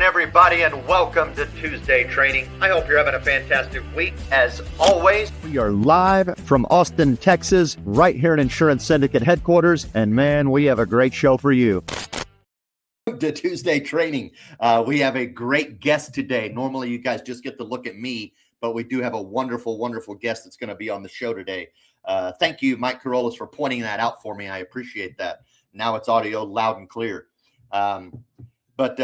Everybody, and welcome to Tuesday Training. I hope you're having a fantastic week. As always, we are live from Austin, Texas, right here in Insurance Syndicate headquarters. And man, we have a great show for you. To Tuesday Training. We have a great guest today. Normally, you guys just get to look at me, but we do have a wonderful, wonderful guest that's going to be on the show today. Thank you, Mike Carolus, for pointing that out for me. I appreciate that. Now it's audio loud and clear. But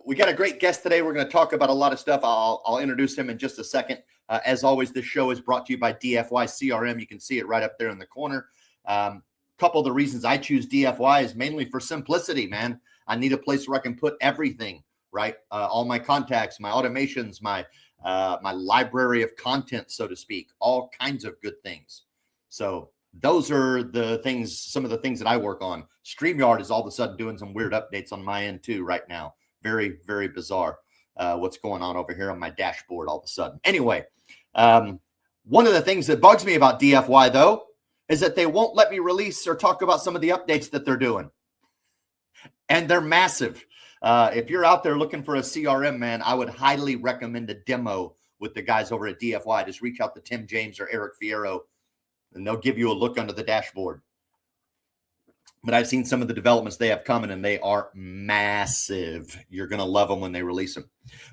we got a great guest today. We're going to talk about a lot of stuff. I'll introduce him in just a second. As always, this show is brought to you by DFY CRM. You can see it right up there in the corner. Couple of the reasons I choose DFY is mainly for simplicity, man. I need a place where I can put everything, right? All my contacts, my automations, my library of content, so to speak, all kinds of good things. So those are the things, some of the things that I work on. StreamYard is all of a sudden doing some weird updates on my end too right now. Very, very bizarre what's going on over here on my dashboard all of a sudden. Anyway, one of the things that bugs me about DFY, though, is that they won't let me release or talk about some of the updates that they're doing. And they're massive. If you're out there looking for a CRM, man, I would highly recommend a demo with the guys over at DFY. Just reach out to Tim James or Eric Fierro, and they'll give you a look under the dashboard. But I've seen some of the developments they have coming, and they are massive. You're going to love them when they release them.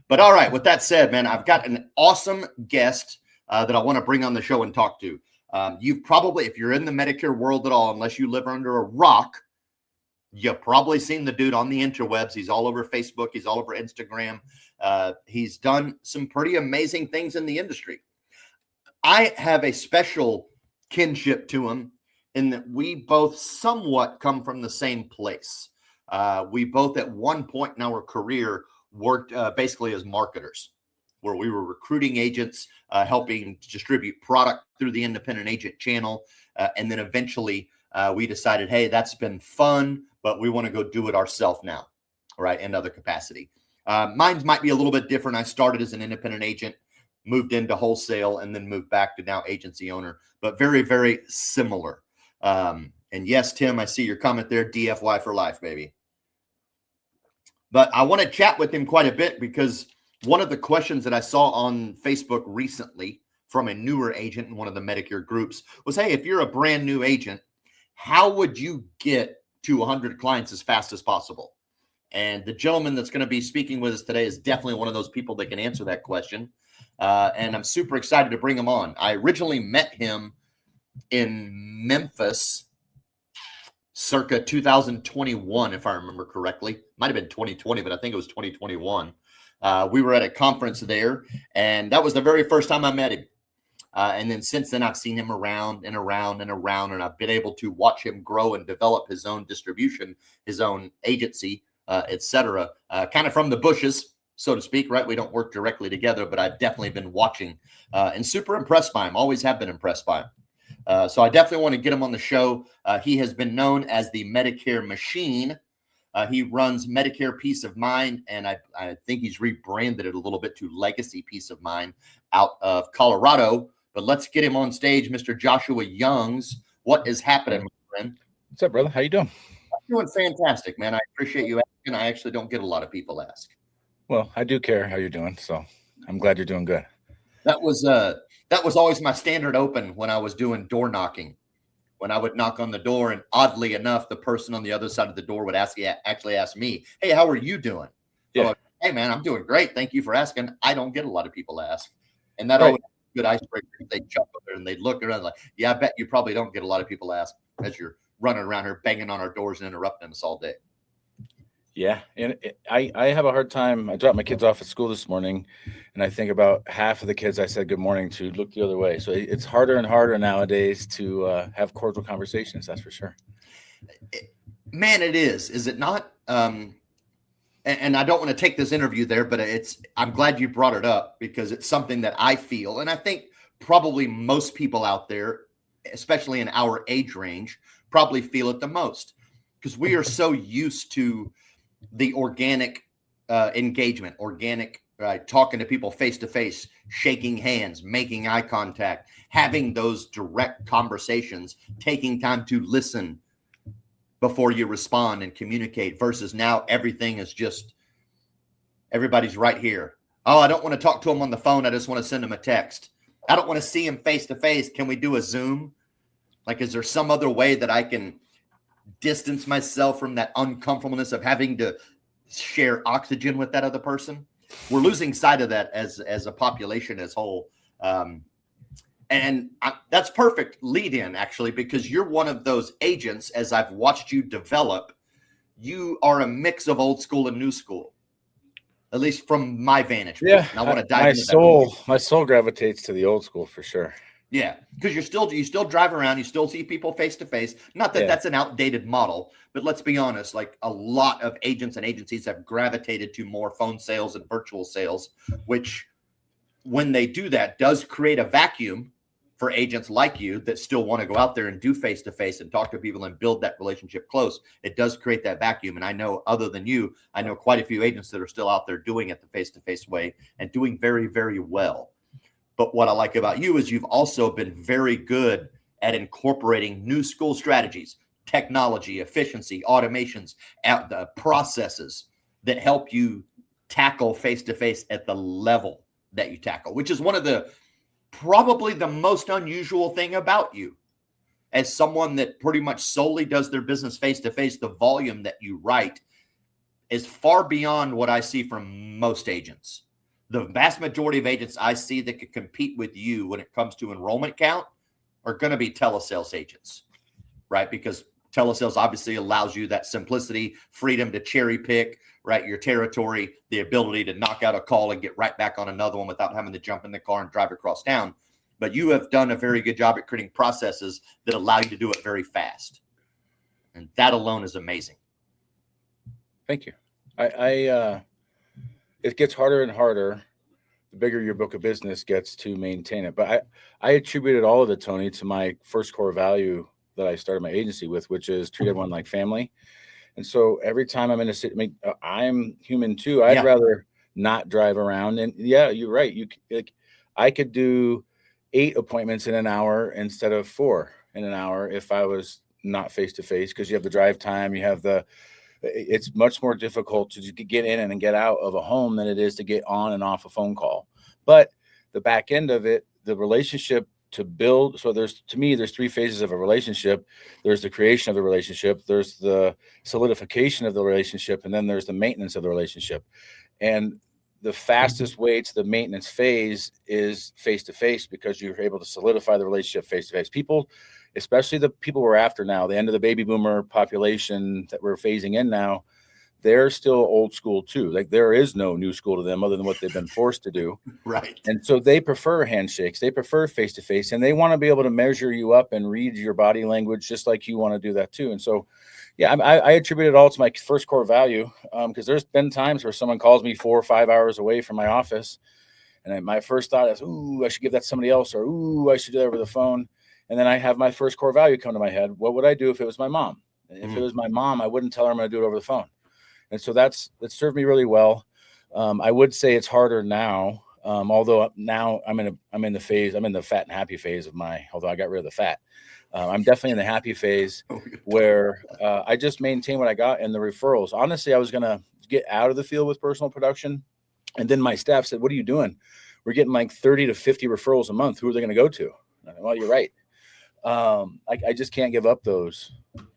But all right, with that said, man, I've got an awesome guest that I want to bring on the show and talk to. You've probably, if you're in the Medicare world at all, unless you live under a rock, you've probably seen the dude on the interwebs. He's all over Facebook. He's all over Instagram. He's done some pretty amazing things in the industry. I have a special kinship to him in that we both somewhat come from the same place. We both at one point in our career worked basically as marketers, where we were recruiting agents, helping distribute product through the independent agent channel. And then eventually we decided, hey, that's been fun, but we want to go do it ourselves now, right, in other capacity. Mine might be a little bit different. I started as an independent agent, moved into wholesale, and then moved back to now agency owner, but very, very similar. And yes, Tim, I see your comment there, DFY for life, baby. But I want to chat with him quite a bit because one of the questions that I saw on Facebook recently from a newer agent in one of the Medicare groups was, hey, if you're a brand new agent, how would you get to 100 clients as fast as possible? And the gentleman that's going to be speaking with us today is definitely one of those people that can answer that question. And I'm super excited to bring him on. I originally met him in Memphis circa 2021, if I remember correctly. Might have been 2020, but I think it was 2021. We were at a conference there, and that was the very first time I met him. And then since then, I've seen him around and around and around, and I've been able to watch him grow and develop his own distribution, his own agency, et cetera, kind of from the bushes, so to speak, right? We don't work directly together, but I've definitely been watching and super impressed by him. Always have been impressed by him. So I definitely want to get him on the show. He has been known as the Medicare Machine. He runs Medicare Peace of Mind, and I think he's rebranded it a little bit to Legacy Peace of Mind out of Colorado. But let's get him on stage, Mr. Joshua Youngs. What is happening, my friend? What's up, brother? How you doing? I'm doing fantastic, man. I appreciate you asking. I actually don't get a lot of people ask. Well, I do care how you're doing, so I'm glad you're doing good. That was always my standard open when I was doing door knocking. When I would knock on the door, and oddly enough, the person on the other side of the door would actually ask me, "Hey, how are you doing?" Yeah. So, hey, man, I'm doing great. Thank you for asking. I don't get a lot of people ask, and that always good icebreaker. They'd jump up there and they'd look around like, "Yeah, I bet you probably don't get a lot of people ask as you're running around here banging on our doors and interrupting us all day." Yeah, and I have a hard time. I dropped my kids off at school this morning, and I think about half of the kids I said good morning to look the other way. So it's harder and harder nowadays to have cordial conversations. That's for sure. Man, it is. Is it not? and I don't want to take this interview there, but I'm glad you brought it up because it's something that I feel, and I think probably most people out there, especially in our age range, probably feel it the most because we are so used to the organic engagement, organic talking to people face to face, shaking hands, making eye contact, having those direct conversations, taking time to listen before you respond and communicate versus now everything is just everybody's right here. Oh, I don't want to talk to him on the phone. I just want to send him a text. I don't want to see him face to face. Can we do a Zoom? Like, is there some other way that I can distance myself from that uncomfortableness of having to share oxygen with that other person? We're losing sight of that as a population as whole. That's perfect lead in, actually, because you're one of those agents, as I've watched you develop, you are a mix of old school and new school, at least from my vantage point. Yeah, and I want to dive my into soul, my soul gravitates to the old school for sure. Yeah, because you still drive around, you still see people face to face. Not that that's an outdated model, but let's be honest, like a lot of agents and agencies have gravitated to more phone sales and virtual sales, which when they do that does create a vacuum for agents like you that still want to go out there and do face to face and talk to people and build that relationship close. It does create that vacuum. And I know, other than you, I know quite a few agents that are still out there doing it the face to face way and doing very, very well. But what I like about you is you've also been very good at incorporating new school strategies, technology, efficiency, automations, the processes that help you tackle face-to-face at the level that you tackle, which is one of the probably the most unusual thing about you. As someone that pretty much solely does their business face-to-face, the volume that you write is far beyond what I see from most agents. The vast majority of agents I see that could compete with you when it comes to enrollment count are going to be telesales agents, right? Because telesales obviously allows you that simplicity, freedom to cherry pick, right? Your territory, the ability to knock out a call and get right back on another one without having to jump in the car and drive across town. But you have done a very good job at creating processes that allow you to do it very fast. And that alone is amazing. Thank you. It gets harder and harder the bigger your book of business gets to maintain it. But I attributed all of it, Tony, to my first core value that I started my agency with, which is treat everyone like family. And so every time I'm in a city, I'm human too. I'd rather not drive around. And yeah, you're right. I could do 8 appointments in an hour instead of 4 in an hour if I was not face to face, because you have the drive time, it's much more difficult to get in and get out of a home than it is to get on and off a phone call. But the back end of it, the relationship to build. So there's 3 phases of a relationship. There's the creation of the relationship, there's the solidification of the relationship, and then there's the maintenance of the relationship. And the fastest way to the maintenance phase is face to face, because you're able to solidify the relationship face to face. People, especially the people we're after now, the end of the baby boomer population that we're phasing in now, they're still old school too. Like, there is no new school to them other than what they've been forced to do. Right. And so they prefer handshakes, they prefer face to face, and they want to be able to measure you up and read your body language just like you want to do that too. And so, yeah, I attribute it all to my first core value, because there's been times where someone calls me 4 or 5 hours away from my office, and my first thought is, ooh, I should give that to somebody else, or ooh, I should do that over the phone. And then I have my first core value come to my head. What would I do if it was my mom? If it was my mom, I wouldn't tell her I'm going to do it over the phone. And so that served me really well. I would say it's harder now, although now I'm in the fat and happy phase of although I got rid of the fat. I'm definitely in the happy phase where I just maintain what I got in the referrals. Honestly, I was going to get out of the field with personal production. And then my staff said, what are you doing? We're getting like 30 to 50 referrals a month. Who are they going to go to? Well, you're right. I just can't give up those.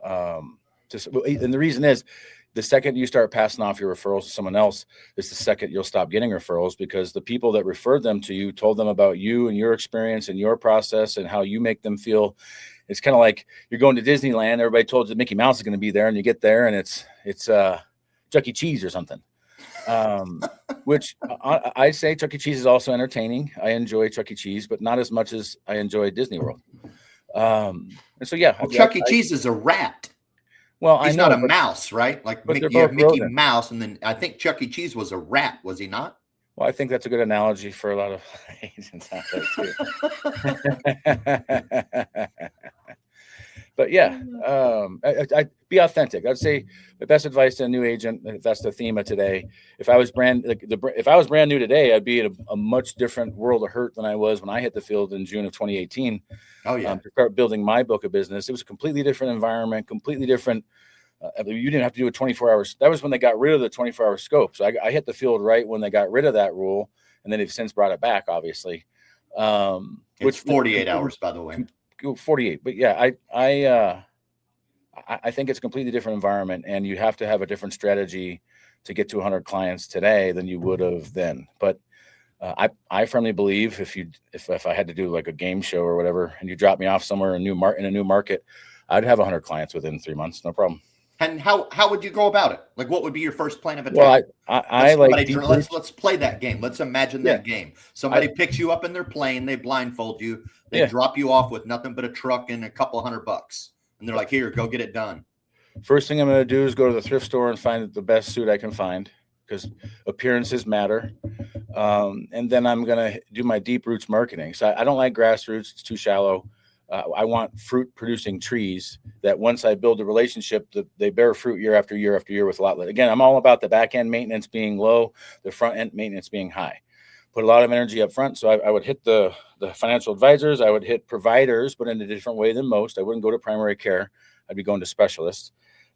And the reason is, the second you start passing off your referrals to someone else is the second you'll stop getting referrals, because the people that referred them to you told them about you and your experience and your process and how you make them feel. It's kind of like you're going to Disneyland. Everybody told you Mickey Mouse is going to be there, and you get there and it's Chuck E. Cheese or something. Which I say Chuck E. Cheese is also entertaining. I enjoy Chuck E. Cheese, but not as much as I enjoy Disney World. And so, yeah. Well, Chuck E. Cheese is a rat. Well, I He's not know, a mouse, right? Like but they're You have both Mickey rodents. Mouse, and then I think Chuck E. Cheese was a rat, was he not? Well, I think that's a good analogy for a lot of agents out there too. But yeah, I be authentic. I'd say the best advice to a new agent, if that's the theme of today. If I was if I was brand new today, I'd be in a much different world of hurt than I was when I hit the field in June of 2018. Oh yeah. To start building my book of business, it was a completely different environment, completely different. You didn't have to do it 24 hours. That was when they got rid of the 24-hour scope. So I hit the field right when they got rid of that rule, and then they've since brought it back, obviously. It's 48 hours, by the way. 48, but yeah, I think it's a completely different environment, and you have to have a different strategy to get to 100 clients today than you would have then. But I firmly believe if I had to do like a game show or whatever, and you drop me off somewhere in a new market, I'd have 100 clients within 3 months, no problem. And how would you go about it? Like, what would be your first plan of attack? Well, I like deep roots. Let's play that game. Let's imagine that game. Somebody picks you up in their plane, they blindfold you, they drop you off with nothing but a truck and a couple $100, and they're like, "Here, go get it done." First thing I'm going to do is go to the thrift store and find the best suit I can find, because appearances matter. And then I'm going to do my deep roots marketing. So I don't like grassroots; it's too shallow. I want fruit producing trees that once I build a relationship, they bear fruit year after year after year with a lot. Again, I'm all about the back end maintenance being low, the front end maintenance being high. Put a lot of energy up front. So I would hit the financial advisors. I would hit providers, but in a different way than most. I wouldn't go to primary care. I'd be going to specialists.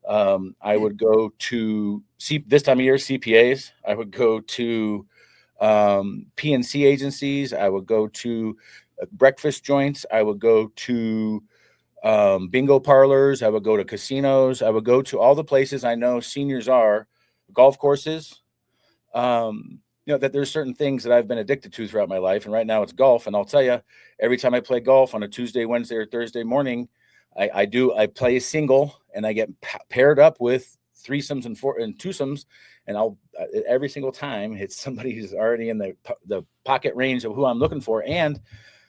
I would go to this time of year, CPAs. I would go to PNC agencies. I would go to breakfast joints. I would go to bingo parlors. I would go to casinos. I would go to all the places I know seniors are, golf courses. That there's certain things that I've been addicted to throughout my life. And right now it's golf. And I'll tell you, every time I play golf on a Tuesday, Wednesday, or Thursday morning, I play a single, and I get paired up with threesomes and twosomes. And I'll every single time hit somebody who's already in the pocket range of who I'm looking for. And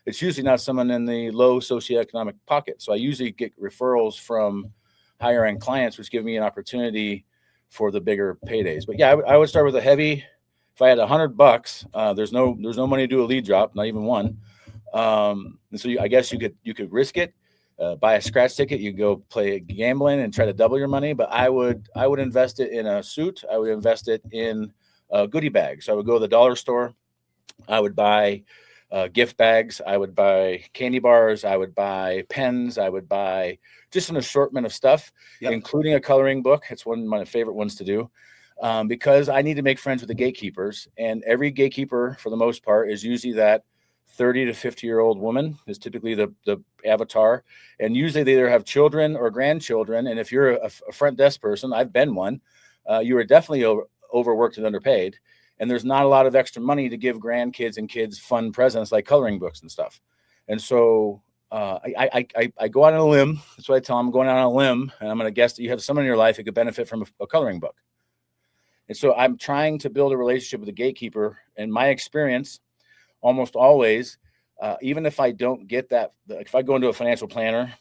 it's usually not someone in the low socioeconomic pocket. So I usually get referrals from higher end clients, which give me an opportunity for the bigger paydays. But yeah, I would start with a heavy. If I had $100, there's no money to do a lead drop, not even one. And so I guess you could risk it, buy a scratch ticket. You go play gambling and try to double your money. But I would invest it in a suit. I would invest it in a goodie bag. So I would go to the dollar store. I would buy gift bags. I would buy candy bars. I would buy pens. I would buy just an assortment of stuff, including a coloring book. It's one of my favorite ones to do, because I need to make friends with the gatekeepers. And every gatekeeper, for the most part, is usually that 30 to 50-year-old woman is typically the avatar. And usually they either have children or grandchildren. And if you're a front desk person, I've been one, you are definitely overworked and underpaid. And there's not a lot of extra money to give grandkids and kids fun presents like coloring books and stuff. And so I go out on a limb. That's what I tell them. I'm going out on a limb, and I'm going to guess that you have someone in your life who could benefit from a coloring book. And so I'm trying to build a relationship with a gatekeeper. In my experience, almost always, even if I don't get that, if I go into a financial planner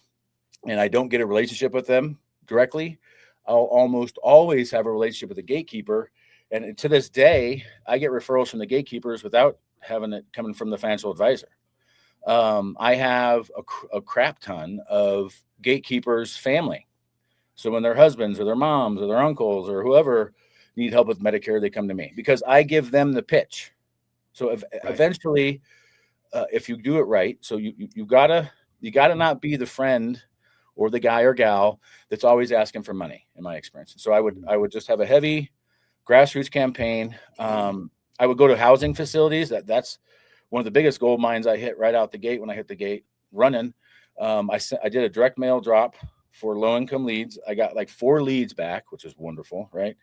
and I don't get a relationship with them directly, I'll almost always have a relationship with a gatekeeper. And to this day, I get referrals from the gatekeepers without having it coming from the financial advisor. I have a crap ton of gatekeepers' family. So when their husbands or their moms or their uncles or whoever need help with Medicare, they come to me because I give them the pitch. So eventually, if you do it right, so you gotta not be the friend or the guy or gal that's always asking for money, in my experience. So I would just have a heavy grassroots campaign. I would go to housing facilities. That's one of the biggest gold mines I hit right out the gate when I hit the gate running. I did a direct mail drop for low income leads. I got like 4 leads back, which is wonderful, right?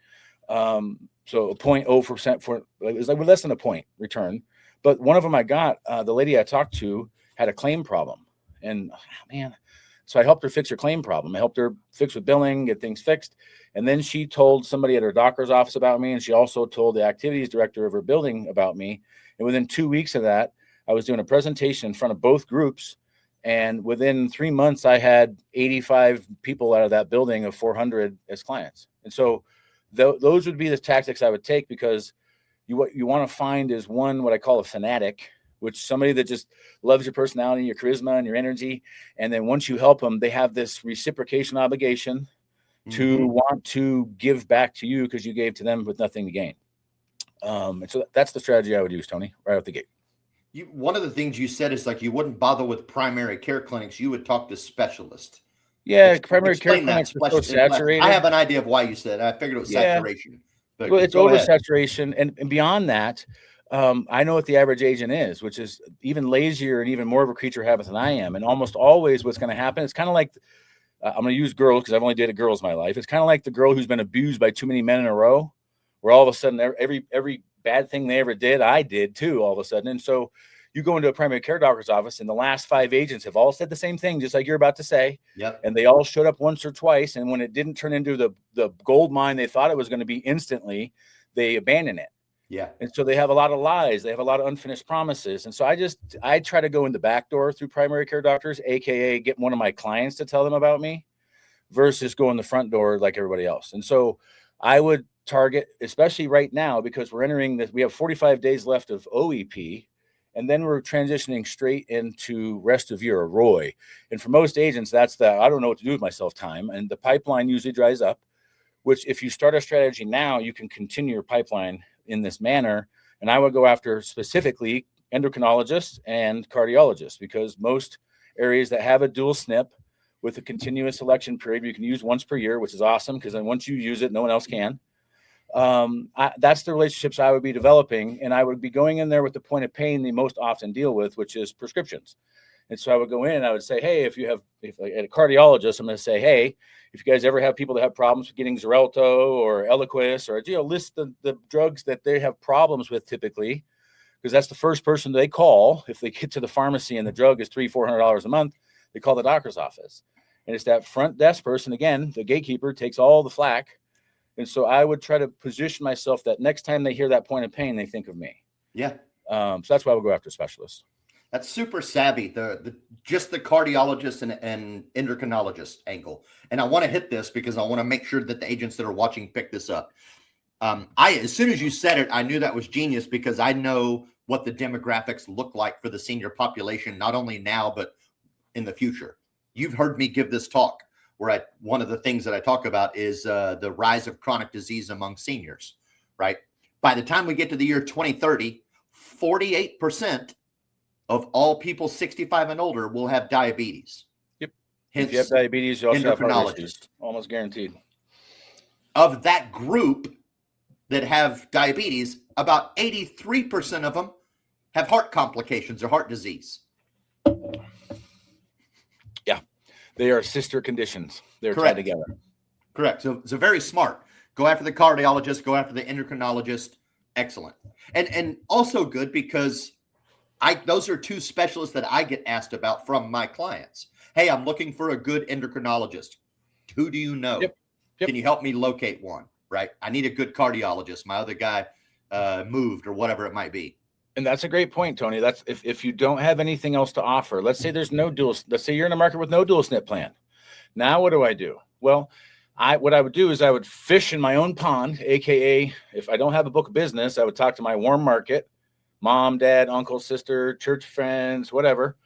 So 0.0% for it was like less than a point return. But one of them I got, the lady I talked to had a claim problem, and so I helped her fix her claim problem. I helped her fix with billing, get things fixed. And then she told somebody at her doctor's office about me. And she also told the activities director of her building about me. And within 2 weeks of that, I was doing a presentation in front of both groups. And within 3 months, I had 85 people out of that building of 400 as clients. And so those would be the tactics I would take, because what you want to find is one, what I call a fanatic, which somebody that just loves your personality, your charisma, and your energy. And then once you help them, they have this reciprocation obligation to want to give back to you because you gave to them with nothing to gain. And so that's the strategy I would use, Tony, right out the gate. One of the things you said is like you wouldn't bother with primary care clinics. You would talk to specialists. Yeah, primary care clinics are so saturated. I have an idea of why you said it. I figured it was saturation. But well, it's oversaturation. And beyond that, I know what the average agent is, which is even lazier and even more of a creature habit than I am. And almost always what's going to happen, it's kind of like, I'm going to use girls because I've only dated girls in my life. It's kind of like the girl who's been abused by too many men in a row, where all of a sudden every bad thing they ever did, I did too, all of a sudden. And so you go into a primary care doctor's office and the last 5 agents have all said the same thing, just like you're about to say. Yep. And they all showed up once or twice. And when it didn't turn into the gold mine they thought it was going to be instantly, they abandon it. Yeah. And so they have a lot of lies. They have a lot of unfinished promises. And so I try to go in the back door through primary care doctors, AKA get one of my clients to tell them about me, versus go in the front door like everybody else. And so I would target, especially right now, because we're entering this, we have 45 days left of OEP, and then we're transitioning straight into rest of year, or ROI. And for most agents, that's the, I don't know what to do with myself time. And the pipeline usually dries up, which if you start a strategy now, you can continue your pipeline in this manner. And I would go after specifically endocrinologists and cardiologists, because most areas that have a dual SNP with a continuous election period, you can use once per year, which is awesome, because then once you use it, no one else can. That's the relationships I would be developing, and I would be going in there with the point of pain they most often deal with, which is prescriptions. And so I would go in and I would say, hey, if at a cardiologist, I'm going to say, hey, if you guys ever have people that have problems with getting Xarelto or Eliquis, or list the drugs that they have problems with typically, because that's the first person they call if they get to the pharmacy and the drug is $300-400 a month. They call the doctor's office, and it's that front desk person again. The gatekeeper takes all the flack. And so I would try to position myself that next time they hear that point of pain, they think of me. Yeah. So that's why I would go after specialists. That's super savvy. Just the cardiologist and endocrinologist angle. And I want to hit this because I want to make sure that the agents that are watching pick this up. As soon as you said it, I knew that was genius, because I know what the demographics look like for the senior population, not only now, but in the future. You've heard me give this talk, where one of the things that I talk about is the rise of chronic disease among seniors, right? By the time we get to the year 2030, 48% of all people 65 and older will have diabetes. Yep. Hence, if you have diabetes, you also have heart issues, endocrinologist. almost guaranteed. Of that group that have diabetes, about 83% of them have heart complications or heart disease. Yeah. They are sister conditions. They're tied together. Correct. So very smart. Go after the cardiologist, go after the endocrinologist. Excellent. And also good, because those are two specialists that I get asked about from my clients. Hey, I'm looking for a good endocrinologist. Who do you know? Yep. Can you help me locate one? Right. I need a good cardiologist. My other guy moved, or whatever it might be. And that's a great point, Tony. That's if you don't have anything else to offer. Let's say let's say you're in a market with no dual SNP plan. Now what do? Well, what I would do is I would fish in my own pond, AKA if I don't have a book of business, I would talk to my warm market, mom, dad, uncle, sister, church friends, whatever.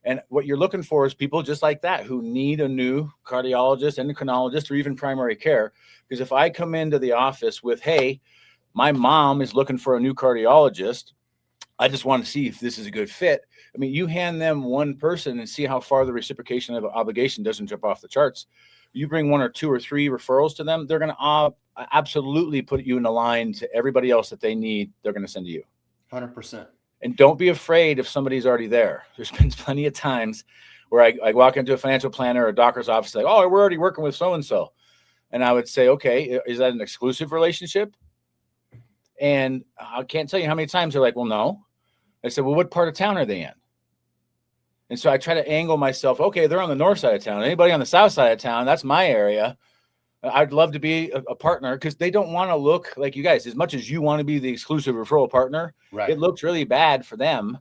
And what you're looking for is people just like that who need a new cardiologist, endocrinologist, or even primary care. Because if I come into the office with, hey, my mom is looking for a new cardiologist, I just want to see if this is a good fit. I mean, you hand them one person and see how far the reciprocation of obligation doesn't jump off the charts. You bring 1 or 2 or 3 referrals to them, they're going to absolutely put you in a line to everybody else that they need. They're going to send to you. 100%. And don't be afraid if somebody's already there. There's been plenty of times where I walk into a financial planner or a doctor's office, like, oh, we're already working with so-and-so. And I would say, okay, is that an exclusive relationship? And I can't tell you how many times they're like, well, no. I said, well, what part of town are they in? And so I try to angle myself. Okay, they're on the north side of town. Anybody on the south side of town, that's my area. I'd love to be a partner, because they don't want to look like you guys. As much as you want to be the exclusive referral partner, right, it looks really bad for them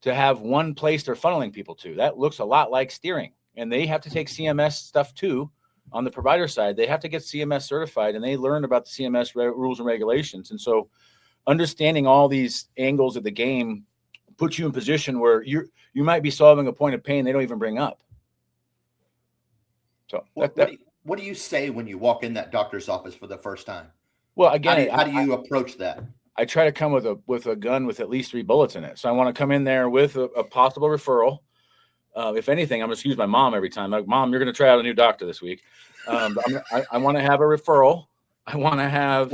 to have one place they're funneling people to. That looks a lot like steering. And they have to take CMS stuff too. On the provider side, they have to get CMS certified, and they learn about the CMS rules and regulations. And so understanding all these angles of the game puts you in position where you might be solving a point of pain they don't even bring up. So what do you say when you walk in that doctor's office for the first time? Well, again, how do you approach that? I try to come with a gun with at least 3 bullets in it. So I want to come in there with a possible referral. If anything, I'm going to use my mom every time. Like, Mom, you're going to try out a new doctor this week. I want to have a referral. I want to have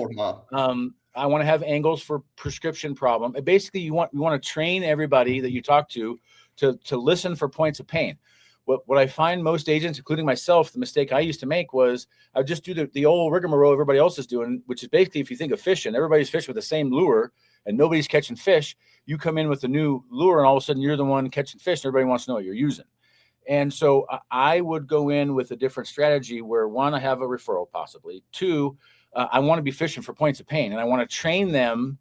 I want to have angles for prescription problem. And basically, you want to train everybody that you talk to listen for points of pain. What I find most agents, including myself, the mistake I used to make was I would just do the old rigmarole everybody else is doing, which is basically, if you think of fishing, everybody's fishing with the same lure and nobody's catching fish. You come in with a new lure and all of a sudden you're the one catching fish and everybody wants to know what you're using. And so I would go in with a different strategy where, 1, I have a referral possibly. 2, I want to be fishing for points of pain. And I want to train them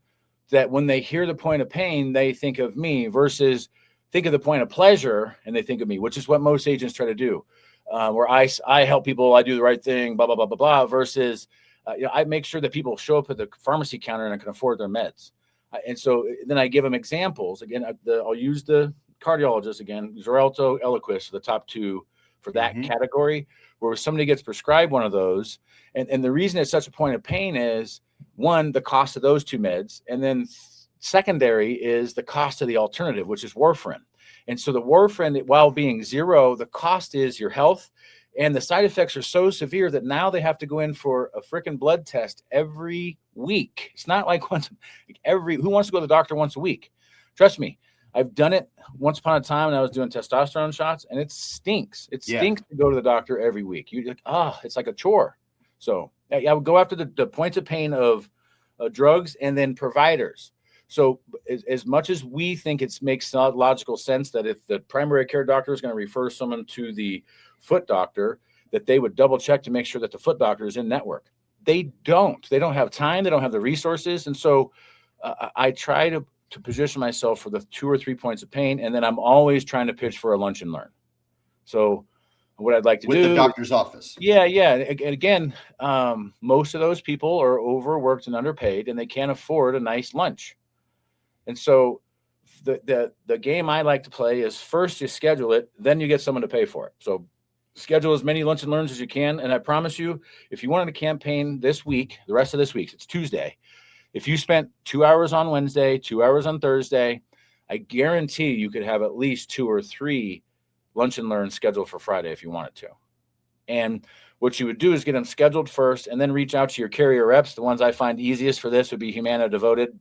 that when they hear the point of pain, they think of me, versus think of the point of pleasure and they think of me, which is what most agents try to do. Where I help people, I do the right thing, blah, blah, blah, blah, blah, versus I make sure that people show up at the pharmacy counter and can afford their meds. And so then I give them examples. Again, I'll use the cardiologist again, Xarelto, Eliquis, the top 2 for that category, where somebody gets prescribed one of those. And the reason it's such a point of pain is, 1, the cost of those 2 meds. And then secondary is the cost of the alternative, which is warfarin. And so the warfarin, while being 0, the cost is your health, and the side effects are so severe that now they have to go in for a freaking blood test every week. It's not like who wants to go to the doctor once a week? Trust me, I've done it once upon a time when I was doing testosterone shots, and it stinks. It stinks to go to the doctor every week. You're like, it's like a chore. So I would go after the points of pain of drugs and then providers. So as much as we think it makes logical sense that if the primary care doctor is going to refer someone to the foot doctor, that they would double check to make sure that the foot doctor is in network. They don't have time. They don't have the resources. And so I try to position myself for the 2 or 3 points of pain. And then I'm always trying to pitch for a lunch and learn. So what I'd like to do with the doctor's office. Yeah. And again, most of those people are overworked and underpaid, and they can't afford a nice lunch. And so the game I like to play is, first you schedule it, then you get someone to pay for it. So schedule as many lunch and learns as you can. And I promise you, if you wanted to campaign this week, the rest of this week, it's Tuesday. If you spent 2 hours on Wednesday, 2 hours on Thursday, I guarantee you could have at least 2 or 3 lunch and learns scheduled for Friday if you wanted to. And what you would do is get them scheduled first, and then reach out to your carrier reps. The ones I find easiest for this would be Humana Devoted.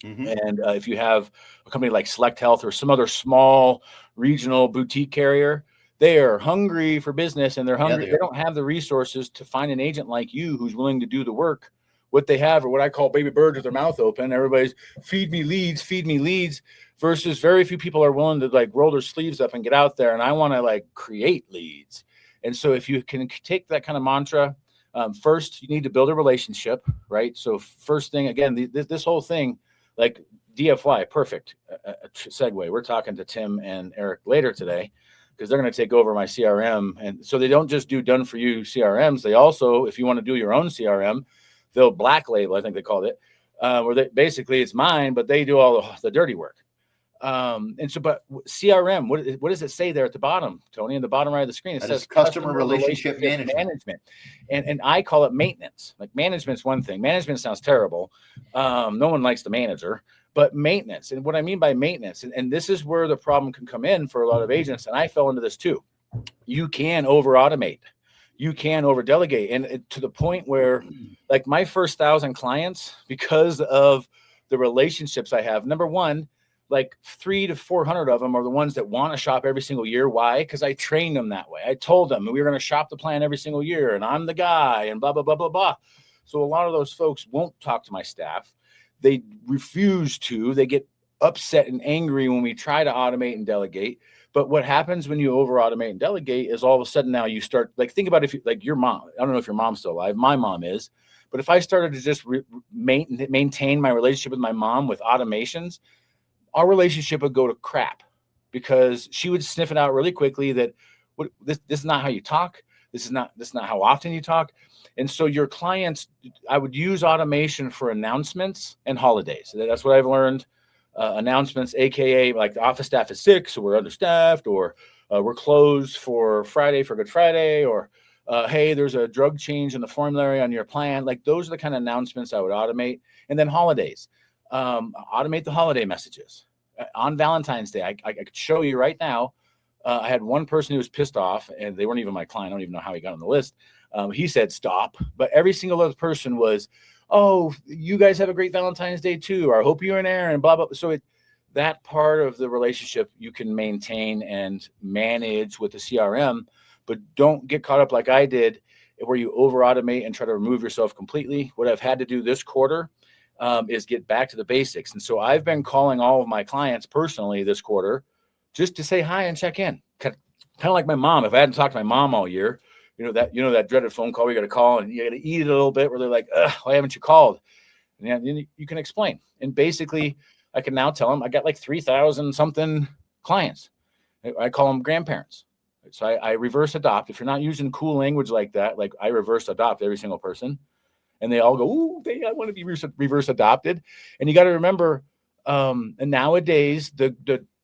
And if you have a company like Select Health or some other small regional boutique carrier, they are hungry for business, and they're hungry. They don't have the resources to find an agent like you who's willing to do the work. What they have are what I call baby birds with their mouth open. Everybody's feed me leads, versus very few people are willing to like roll their sleeves up and get out there. And I want to like create leads. And so if you can take that kind of mantra, first you need to build a relationship, right? So first thing, again, this whole thing, like DFY, perfect segue. We're talking to Tim and Eric later today, because they're going to take over my CRM. And so they don't just do done for you CRMs. They also, if you want to do your own CRM, they'll black label, I think they called it, where basically it's mine, but they do all the dirty work. And so, but CRM, what does it say there at the bottom, Tony? In the bottom right of the screen, it says customer relationship management. And I call it maintenance. Like, management's one thing. Management sounds terrible. No one likes the manager, but maintenance. And what I mean by maintenance, and this is where the problem can come in for a lot of agents, and I fell into this too. You can over automate. You can over delegate. And to the point where, like, my first 1,000 clients, because of the relationships I have, number one, like 300 to 400 of them are the ones that want to shop every single year. Why? Because I trained them that way. I told them we were going to shop the plan every single year, and I'm the guy, and blah, blah, blah, blah, blah. So a lot of those folks won't talk to my staff. They refuse to. They get upset and angry when we try to automate and delegate. But what happens when you over automate and delegate is all of a sudden now you start, like, think about if you, like your mom, I don't know if your mom's still alive. My mom is. But if I started to just maintain my relationship with my mom with automations, our relationship would go to crap. because she would sniff it out really quickly that this is not how you talk. This is not how often you talk. And so your clients, I would use automation for announcements and holidays. That's what I've learned. Announcements, AKA like the office staff is sick, so we're understaffed, or we're closed for Friday for Good Friday, or hey, there's a drug change in the formulary on your plan. Like those are the kind of announcements I would automate. And then holidays, automate the holiday messages. On Valentine's Day, I could show you right now. I had one person who was pissed off, and they weren't even my client. I don't even know how he got on the list. He said stop, but every single other person was, oh, you guys have a great Valentine's Day too, or I hope you're in there, and blah, blah. So that part of the relationship you can maintain and manage with the CRM, but don't get caught up like I did, where you over automate and try to remove yourself completely. What I've had to do this quarter is get back to the basics. And so I've been calling all of my clients personally this quarter just to say hi and check in. Kind of like my mom. If I hadn't talked to my mom all year, that dreaded phone call, we got to call and you got to eat it a little bit, where they're like, why haven't you called? And you can explain. And basically I can now tell them I got like 3,000 something clients. I call them grandparents. So I reverse adopt. If you're not using cool language like that, like I reverse adopt every single person, and they all go, ooh, I want to be reverse adopted. And you got to remember, and nowadays the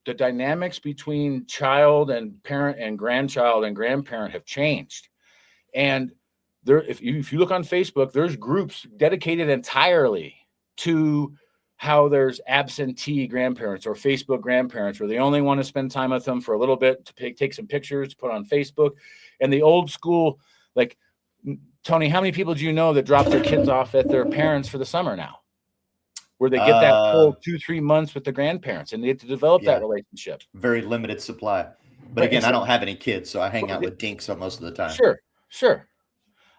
dynamics between child and parent and grandchild and grandparent have changed. And there, if you look on Facebook, there's groups dedicated entirely to how there's absentee grandparents or Facebook grandparents, where they only want to spend time with them for a little bit to take some pictures to put on Facebook. And the old school, like, Tony, how many people do you know that drop their kids off at their parents for the summer now, where they get that full 2-3 months with the grandparents and they get to develop that relationship? Very limited supply. But again, I don't have any kids, so I hang out with dinks most of the time. Sure.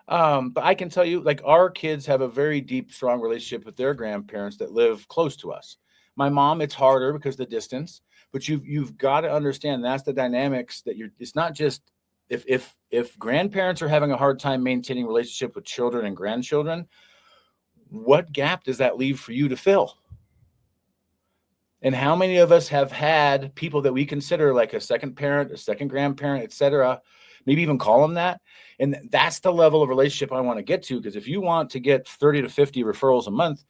But I can tell you, like, our kids have a very deep, strong relationship with their grandparents that live close to us. My mom, it's harder because of the distance, but you've got to understand that's the dynamics that it's not just if grandparents are having a hard time maintaining relationship with children and grandchildren, what gap does that leave for you to fill? And how many of us have had people that we consider like a second parent, a second grandparent, et cetera, maybe even call them that? And that's the level of relationship I want to get to, because if you want to get 30 to 50 referrals a month,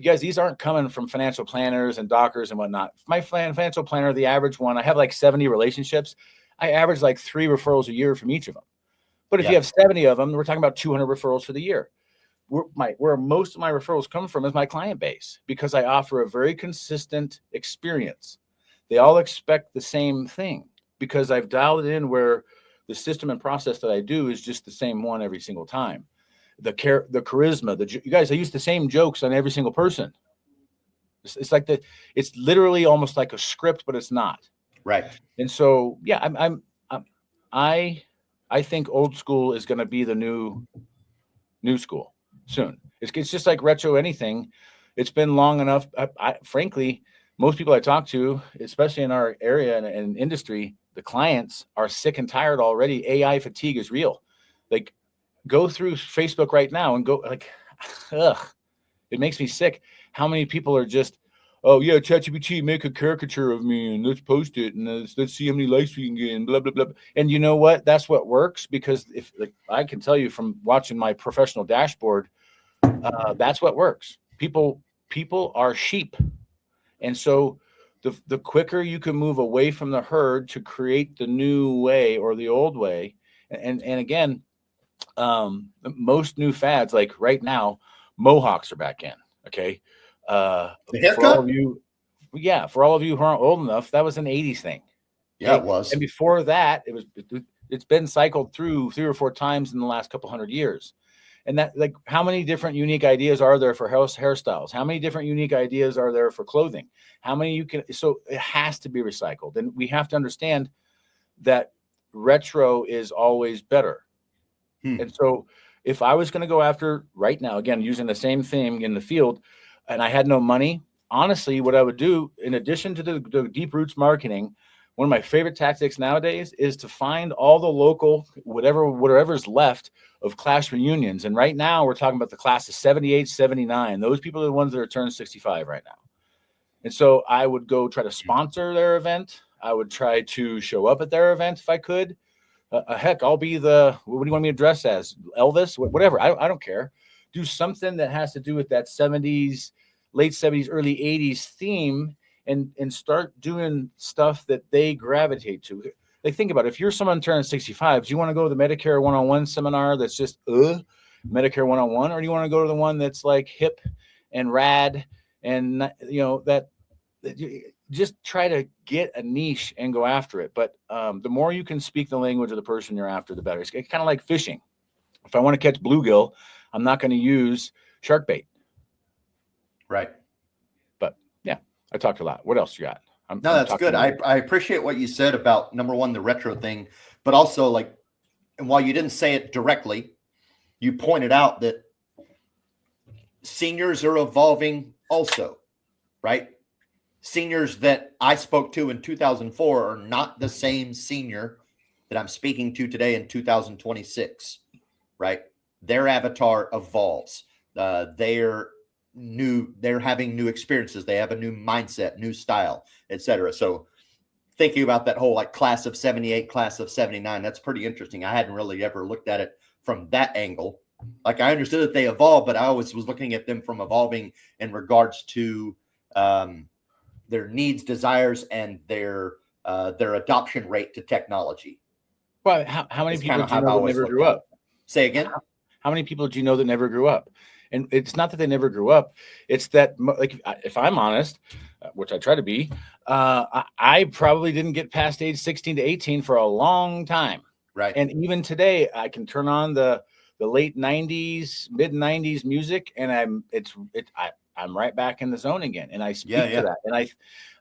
guys, these aren't coming from financial planners and doctors and whatnot. My financial planner, the average one, I have like 70 relationships. I average like 3 referrals a year from each of them. But if you have 70 of them, we're talking about 200 referrals for the year. Where most of my referrals come from is my client base, because I offer a very consistent experience. They all expect the same thing because I've dialed it in where the system and process that I do is just the same one every single time. The charisma, you guys, I use the same jokes on every single person. It's like it's literally almost like a script, but it's not. Right. And so, yeah, I think old school is going to be the new school soon. It's just like retro anything. It's been long enough. Frankly, most people I talk to, especially in our area and industry, the clients are sick and tired already. AI fatigue is real. Like, go through Facebook right now and go like, it makes me sick. How many people are just, oh yeah, ChatGPT, make a caricature of me and let's post it and let's see how many likes we can get and blah, blah, blah. And you know what? That's what works, because if I can tell you from watching my professional dashboard, that's what works. People are sheep. And so the quicker you can move away from the herd to create the new way or the old way. And again, most new fads, like right now, Mohawks are back in. Okay. The haircut? For all of you who aren't old enough, that was an 80s thing. Yeah, it was. And before that, it's been cycled through 3 or 4 times in the last couple hundred years. And that, like, how many different unique ideas are there for hairstyles? How many different unique ideas are there for clothing? How many so it has to be recycled. And we have to understand that retro is always better. And so if I was going to go after right now, again, using the same thing in the field, and I had no money, honestly, what I would do, in addition to the deep roots marketing, one of my favorite tactics nowadays is to find all the local, whatever's left of class reunions. And right now we're talking about the class of 78, 79. Those people are the ones that are turned 65 right now. And so I would go try to sponsor their event. I would try to show up at their event if I could. Heck, I'll be what do you want me to dress as? Elvis? Whatever. I don't care. Do something that has to do with that 70s, late 70s, early 80s theme, and start doing stuff that they gravitate to. Like, think about it. If you're someone turning 65, do you want to go to the Medicare 101 seminar that's just Medicare 101, or do you want to go to the one that's like hip and rad and that just try to get a niche and go after it. But the more you can speak the language of the person you're after, the better. It's kind of like fishing. If I want to catch bluegill, I'm not going to use shark bait. Right. But yeah, I talked a lot. What else you got? No, that's good. I appreciate what you said about, number one, the retro thing, but also, like, and while you didn't say it directly, you pointed out that seniors are evolving also, right? Seniors that I spoke to in 2004 are not the same senior that I'm speaking to today in 2026, right? Their avatar evolves. They're having new experiences. They have a new mindset, new style, etc. So thinking about that whole like class of 78, class of 79, that's pretty interesting. I hadn't really ever looked at it from that angle. Like, I understood that they evolved, but I always was looking at them from evolving in regards to their needs, desires, and their adoption rate to technology. Well, how many people do you know that never grew up? Say again? How many people do you know that never grew up? And it's not that they never grew up. It's that, like, if I'm honest, which I try to be, I probably didn't get past age 16 to 18 for a long time. Right. And even today, I can turn on the late 90s, mid 90s music, and I'm right back in the zone again. And I speak to that. And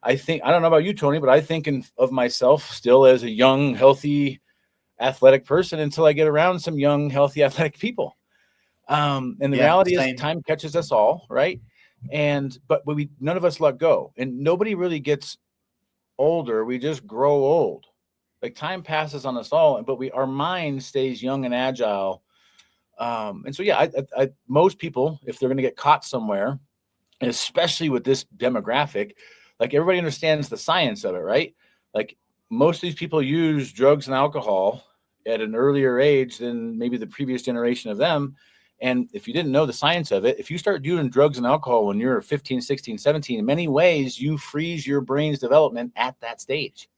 I think, I don't know about you, Tony, but I think of myself still as a young, healthy, athletic person until I get around some young, healthy, athletic people. And the reality is time catches us all, right? But none of us let go, and nobody really gets older. We just grow old. Like, time passes on us all, but our mind stays young and agile. And so, yeah, most people, if they're going to get caught somewhere, especially with this demographic, like, everybody understands the science of it, right? Like, most of these people use drugs and alcohol at an earlier age than maybe the previous generation of them. And if you didn't know the science of it, if you start doing drugs and alcohol when you're 15, 16, 17, in many ways, you freeze your brain's development at that stage.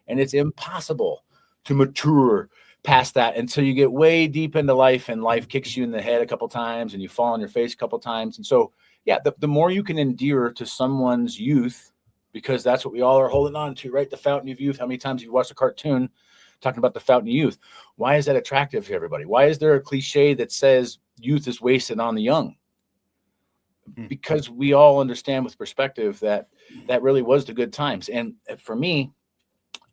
And it's impossible to mature past that until you get way deep into life, and life kicks you in the head a couple times and you fall on your face a couple times. And so, yeah, the more you can endure to someone's youth, because that's what we all are holding on to, right? The fountain of youth. How many times have you watched a cartoon talking about the fountain of youth? Why is that attractive to everybody? Why is there a cliche that says youth is wasted on the young? Because we all understand with perspective that really was the good times. And for me,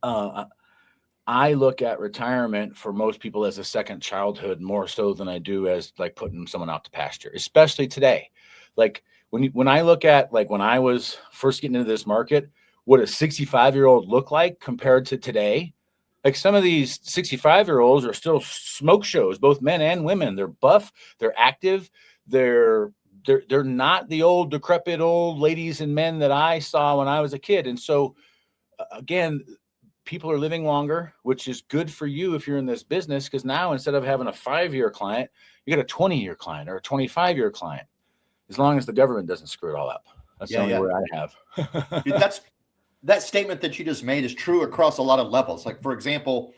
I look at retirement for most people as a second childhood, more so than I do as like putting someone out to pasture, especially today. Like, when I look at, like, when I was first getting into this market, what a 65-year-old looked like compared to today. Like, some of these 65-year-olds are still smoke shows, both men and women. They're buff, they're active, they're not the old decrepit old ladies and men that I saw when I was a kid. And so, again, people are living longer, which is good for you if you're in this business, because now instead of having a 5-year client, you got a 20-year client or a 25-year client, as long as the government doesn't screw it all up. That's the only word I have. Dude, that statement that you just made is true across a lot of levels. Like, for example,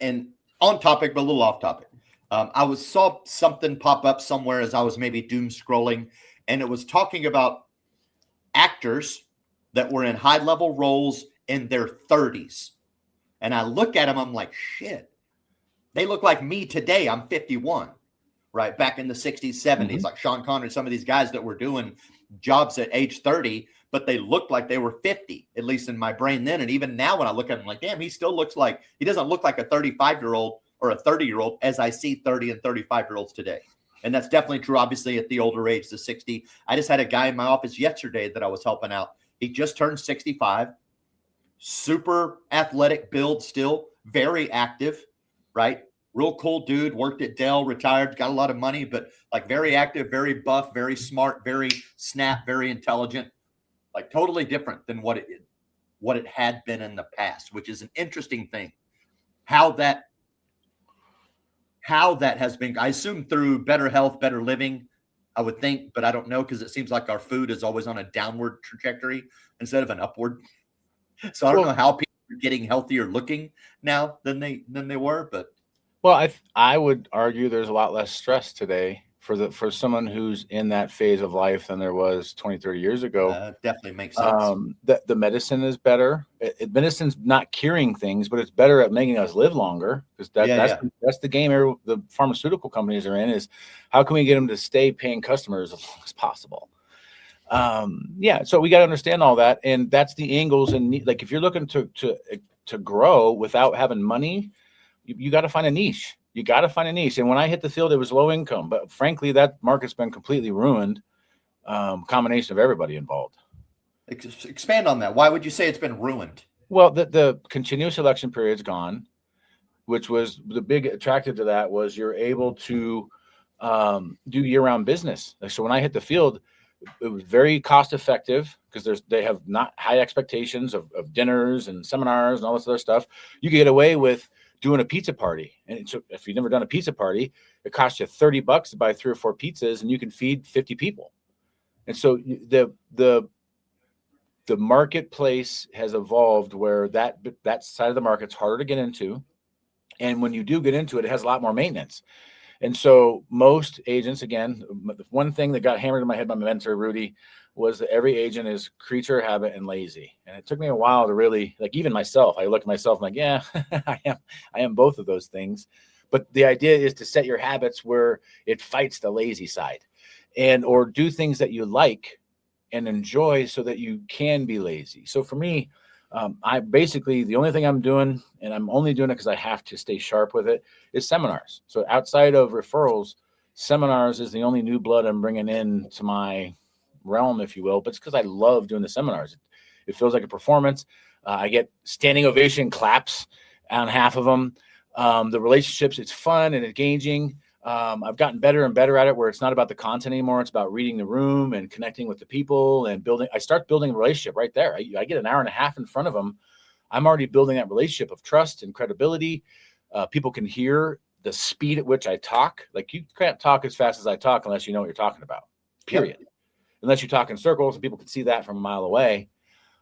and on topic, but a little off topic, I saw something pop up somewhere as I was maybe doom scrolling, and it was talking about actors that were in high level roles in their 30s. And I look at them, I'm like, shit, they look like me today. I'm 51, right? Back in the 60s, 70s, like Sean Connery, some of these guys that were doing jobs at age 30, but they looked like they were 50, at least in my brain then. And even now when I look at him, like, damn, he still looks like, he doesn't look like a 35-year-old or a 30-year-old as I see 30 and 35-year-olds today. And that's definitely true, obviously, at the older age, the 60. I just had a guy in my office yesterday that I was helping out. He just turned 65, super athletic build still, very active, right? Real cool dude, worked at Dell, retired, got a lot of money, but like very active, very buff, very smart, very snap, very intelligent, like totally different than what what it had been in the past, which is an interesting thing. How that has been, I assume through better health, better living, I would think, but I don't know, because it seems like our food is always on a downward trajectory instead of an upward. So I don't know how people are getting healthier looking now than they were, but I would argue there's a lot less stress today for someone who's in that phase of life than there was 20, 30 years ago. Definitely makes sense. The medicine is better. Medicine's not curing things, but it's better at making us live longer, because that's the game the pharmaceutical companies are in, is how can we get them to stay paying customers as long as possible. So we got to understand all that, and that's the angles. And like, if you're looking to grow without having money, you got to find a niche. You got to find a niche. And when I hit the field, it was low income, but frankly, that market's been completely ruined. Combination of everybody involved. Expand on that. Why would you say it's been ruined? Well, the continuous election period's gone, which was the big attractive to that, was you're able to do year-round business. So when I hit the field, it was very cost effective, because they have not high expectations of dinners and seminars and all this other stuff. You can get away with doing a pizza party. And so if you've never done a pizza party, it costs you $30 to buy 3 or 4 pizzas, and you can feed 50 people. And so the marketplace has evolved where that side of the market's harder to get into. And when you do get into it, it has a lot more maintenance. And so most agents, again, the one thing that got hammered in my head by my mentor, Rudy, was that every agent is creature, habit, and lazy. And it took me a while to really, like, even myself, I look at myself like, yeah, I am both of those things. But the idea is to set your habits where it fights the lazy side, or do things that you like and enjoy so that you can be lazy. So for me, I basically, the only thing I'm doing, and I'm only doing it because I have to stay sharp with it, is seminars. So outside of referrals, seminars is the only new blood I'm bringing in to my realm, if you will. But it's because I love doing the seminars. It feels like a performance. I get standing ovation claps on half of them. The relationships, it's fun and engaging. I've gotten better and better at it, where it's not about the content anymore. It's about reading the room and connecting with the people and building. I start building a relationship right there. I get an hour and a half in front of them. I'm already building that relationship of trust and credibility. People can hear the speed at which I talk. Like, you can't talk as fast as I talk unless you know what you're talking about, period. Yep. Unless you talk in circles, and people can see that from a mile away.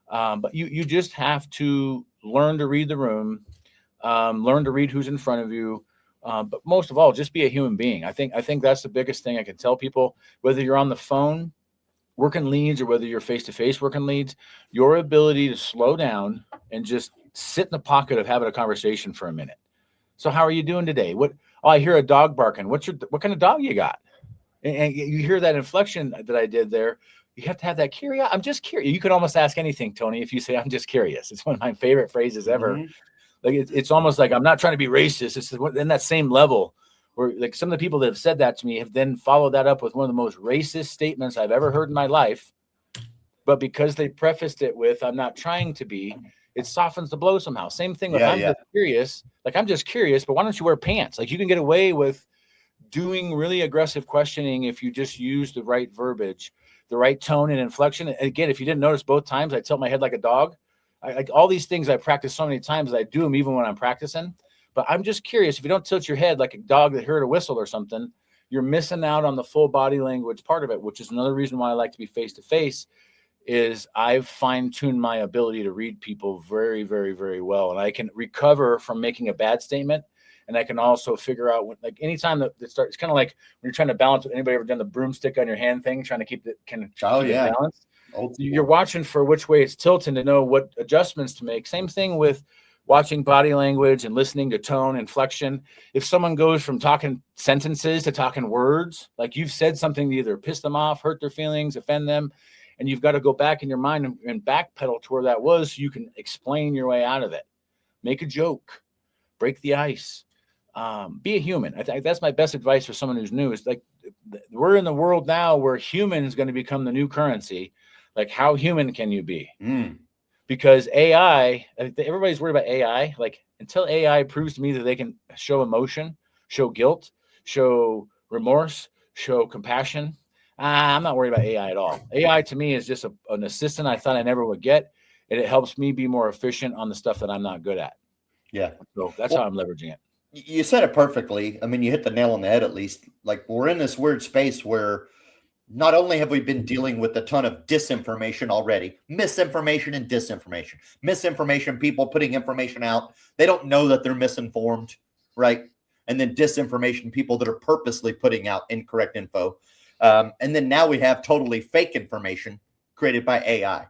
But you just have to learn to read the room, learn to read who's in front of you. But most of all, just be a human being. I think that's the biggest thing I can tell people, whether you're on the phone working leads or whether you're face-to-face working leads, your ability to slow down and just sit in the pocket of having a conversation for a minute. So how are you doing today? I hear a dog barking. What kind of dog you got? And you hear that inflection that I did there. You have to have that curiosity. I'm just curious. You can almost ask anything, Tony, if you say, I'm just curious. It's one of my favorite phrases ever. Mm-hmm. Like, it's almost like, I'm not trying to be racist. It's in that same level where, like, some of the people that have said that to me have then followed that up with one of the most racist statements I've ever heard in my life. But because they prefaced it with, I'm not trying to be, it softens the blow somehow. Same thing with just curious. Like, I'm just curious, but why don't you wear pants? Like, you can get away with doing really aggressive questioning if you just use the right verbiage, the right tone and inflection. And again, if you didn't notice, both times I tilt my head like a dog. Like, all these things I practice so many times that I do them even when I'm practicing. But I'm just curious, if you don't tilt your head like a dog that heard a whistle or something, you're missing out on the full body language part of it, which is another reason why I like to be face-to-face, is I've fine-tuned my ability to read people very, very, very well. And I can recover from making a bad statement. And I can also figure out when, like, anytime that it starts, it's kind of like when you're trying to balance. Anybody ever done the broomstick on your hand thing, trying to keep it balanced? You're watching for which way it's tilting to know what adjustments to make. Same thing with watching body language and listening to tone, inflection. If someone goes from talking sentences to talking words, like, you've said something to either piss them off, hurt their feelings, offend them, and you've got to go back in your mind and backpedal to where that was so you can explain your way out of it. Make a joke, break the ice. Be a human. I think that's my best advice for someone who's new, is, like, we're in the world now where human is going to become the new currency. Like, how human can you be? Because AI, everybody's worried about AI. Like, until AI proves to me that they can show emotion, show guilt, show remorse, show compassion, I'm not worried about AI at all. AI to me is just an assistant I thought I never would get. and it helps me be more efficient on the stuff that I'm not good at. Yeah. So that's how I'm leveraging it. You said it perfectly. I mean, you hit the nail on the head, at least. Like, we're in this weird space where not only have we been dealing with a ton of disinformation already, misinformation and disinformation. Misinformation, people putting information out, they don't know that they're misinformed, right? And then disinformation, people that are purposely putting out incorrect info. And then now we have totally fake information created by AI.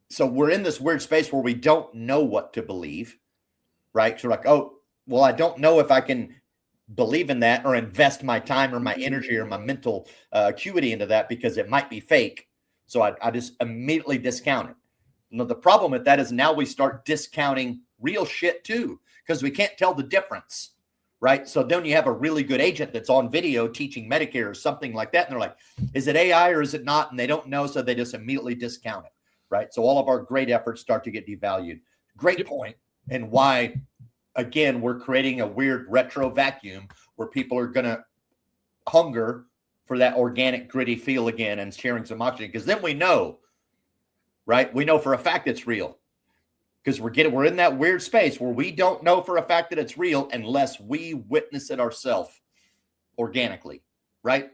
So we're in this weird space where we don't know what to believe, right? So we're like, oh, well, I don't know if I can believe in that or invest my time or my energy or my mental acuity into that because it might be fake. So I just immediately discount it. Now, the problem with that is now we start discounting real shit too, because we can't tell the difference, right? So then you have a really good agent that's on video teaching Medicare or something like that. And they're like, is it AI or is it not? And they don't know. So they just immediately discount it, right? So all of our great efforts start to get devalued. Great point. And why, again, we're creating a weird retro vacuum where people are going to hunger for that organic, gritty feel again and sharing some oxygen. Because then we know, right? We know for a fact it's real. Because we're in that weird space where we don't know for a fact that it's real unless we witness it ourselves organically, right?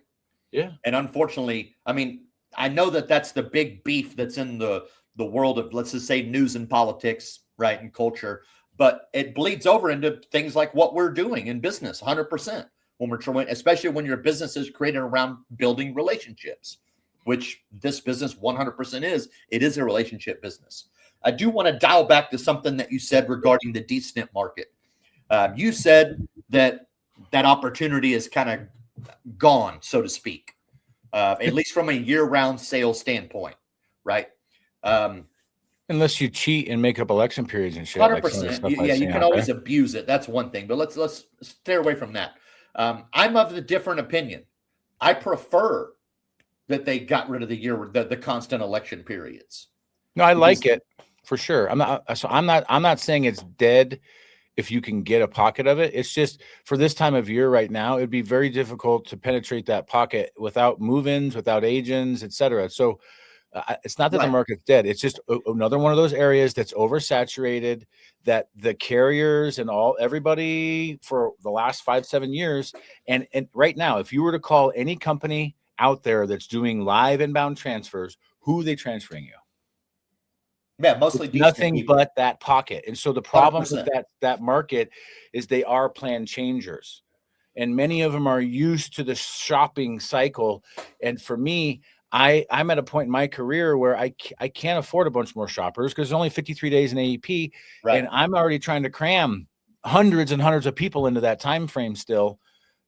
Yeah. And unfortunately, I mean, I know that that's the big beef that's in the world of, let's just say, news and politics, right, and culture. But it bleeds over into things like what we're doing in business, 100%. When we're trying, especially when your business is created around building relationships, which this business 100% is. It is a relationship business. I do want to dial back to something that you said regarding the DSNP market. You said that opportunity is kind of gone, so to speak, at least from a year-round sales standpoint, right? Unless you cheat and make up election periods and shit. 100%. You can always abuse it. That's one thing. But let's stay away from that. I'm of the different opinion. I prefer that they got rid of the constant election periods. No, I like it for sure. I'm not saying it's dead if you can get a pocket of it. It's just for this time of year right now, it'd be very difficult to penetrate that pocket without move-ins, without agents, et cetera. So it's not that the market's dead. It's just another one of those areas that's oversaturated, that the carriers and everybody for the last 5-7 years. And right now, if you were to call any company out there that's doing live inbound transfers, who are they transferring you? Yeah, mostly nothing people. But that pocket. And so the problem 100%. with that market is they are plan changers. And many of them are used to the shopping cycle. And for me, I'm at a point in my career where I can't afford a bunch more shoppers because there's only 53 days in AEP. Right. And I'm already trying to cram hundreds and hundreds of people into that time frame still.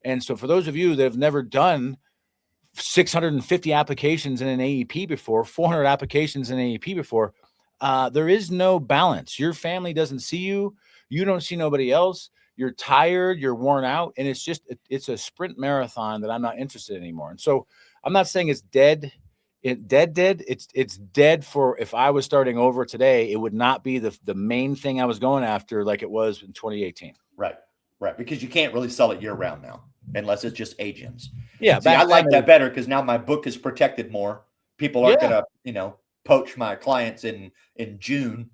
And so for those of you that have never done 650 applications in an AEP before, 400 applications in AEP before, there is no balance. Your family doesn't see you. You don't see nobody else. You're tired. You're worn out. And it's a sprint marathon that I'm not interested in anymore. And so I'm not saying it's dead. Dead. It's dead for if I was starting over today, it would not be the main thing I was going after like it was in 2018. Right. Because you can't really sell it year round now unless it's just agents. Yeah. See, I like that better because now my book is protected more. People aren't going to, poach my clients in June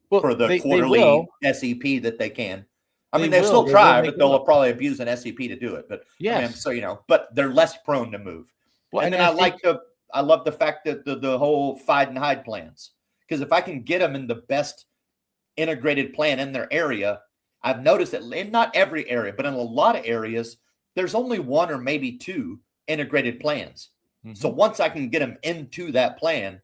for the quarterly SEP that they can. I mean, they'll still try, but they'll probably abuse an SEP to do it. But yes. I mean, but they're less prone to move. Well, and then I love the fact that the whole fight and hide plans, because if I can get them in the best integrated plan in their area, I've noticed that in not every area, but in a lot of areas, there's only one or maybe two integrated plans. Mm-hmm. So once I can get them into that plan,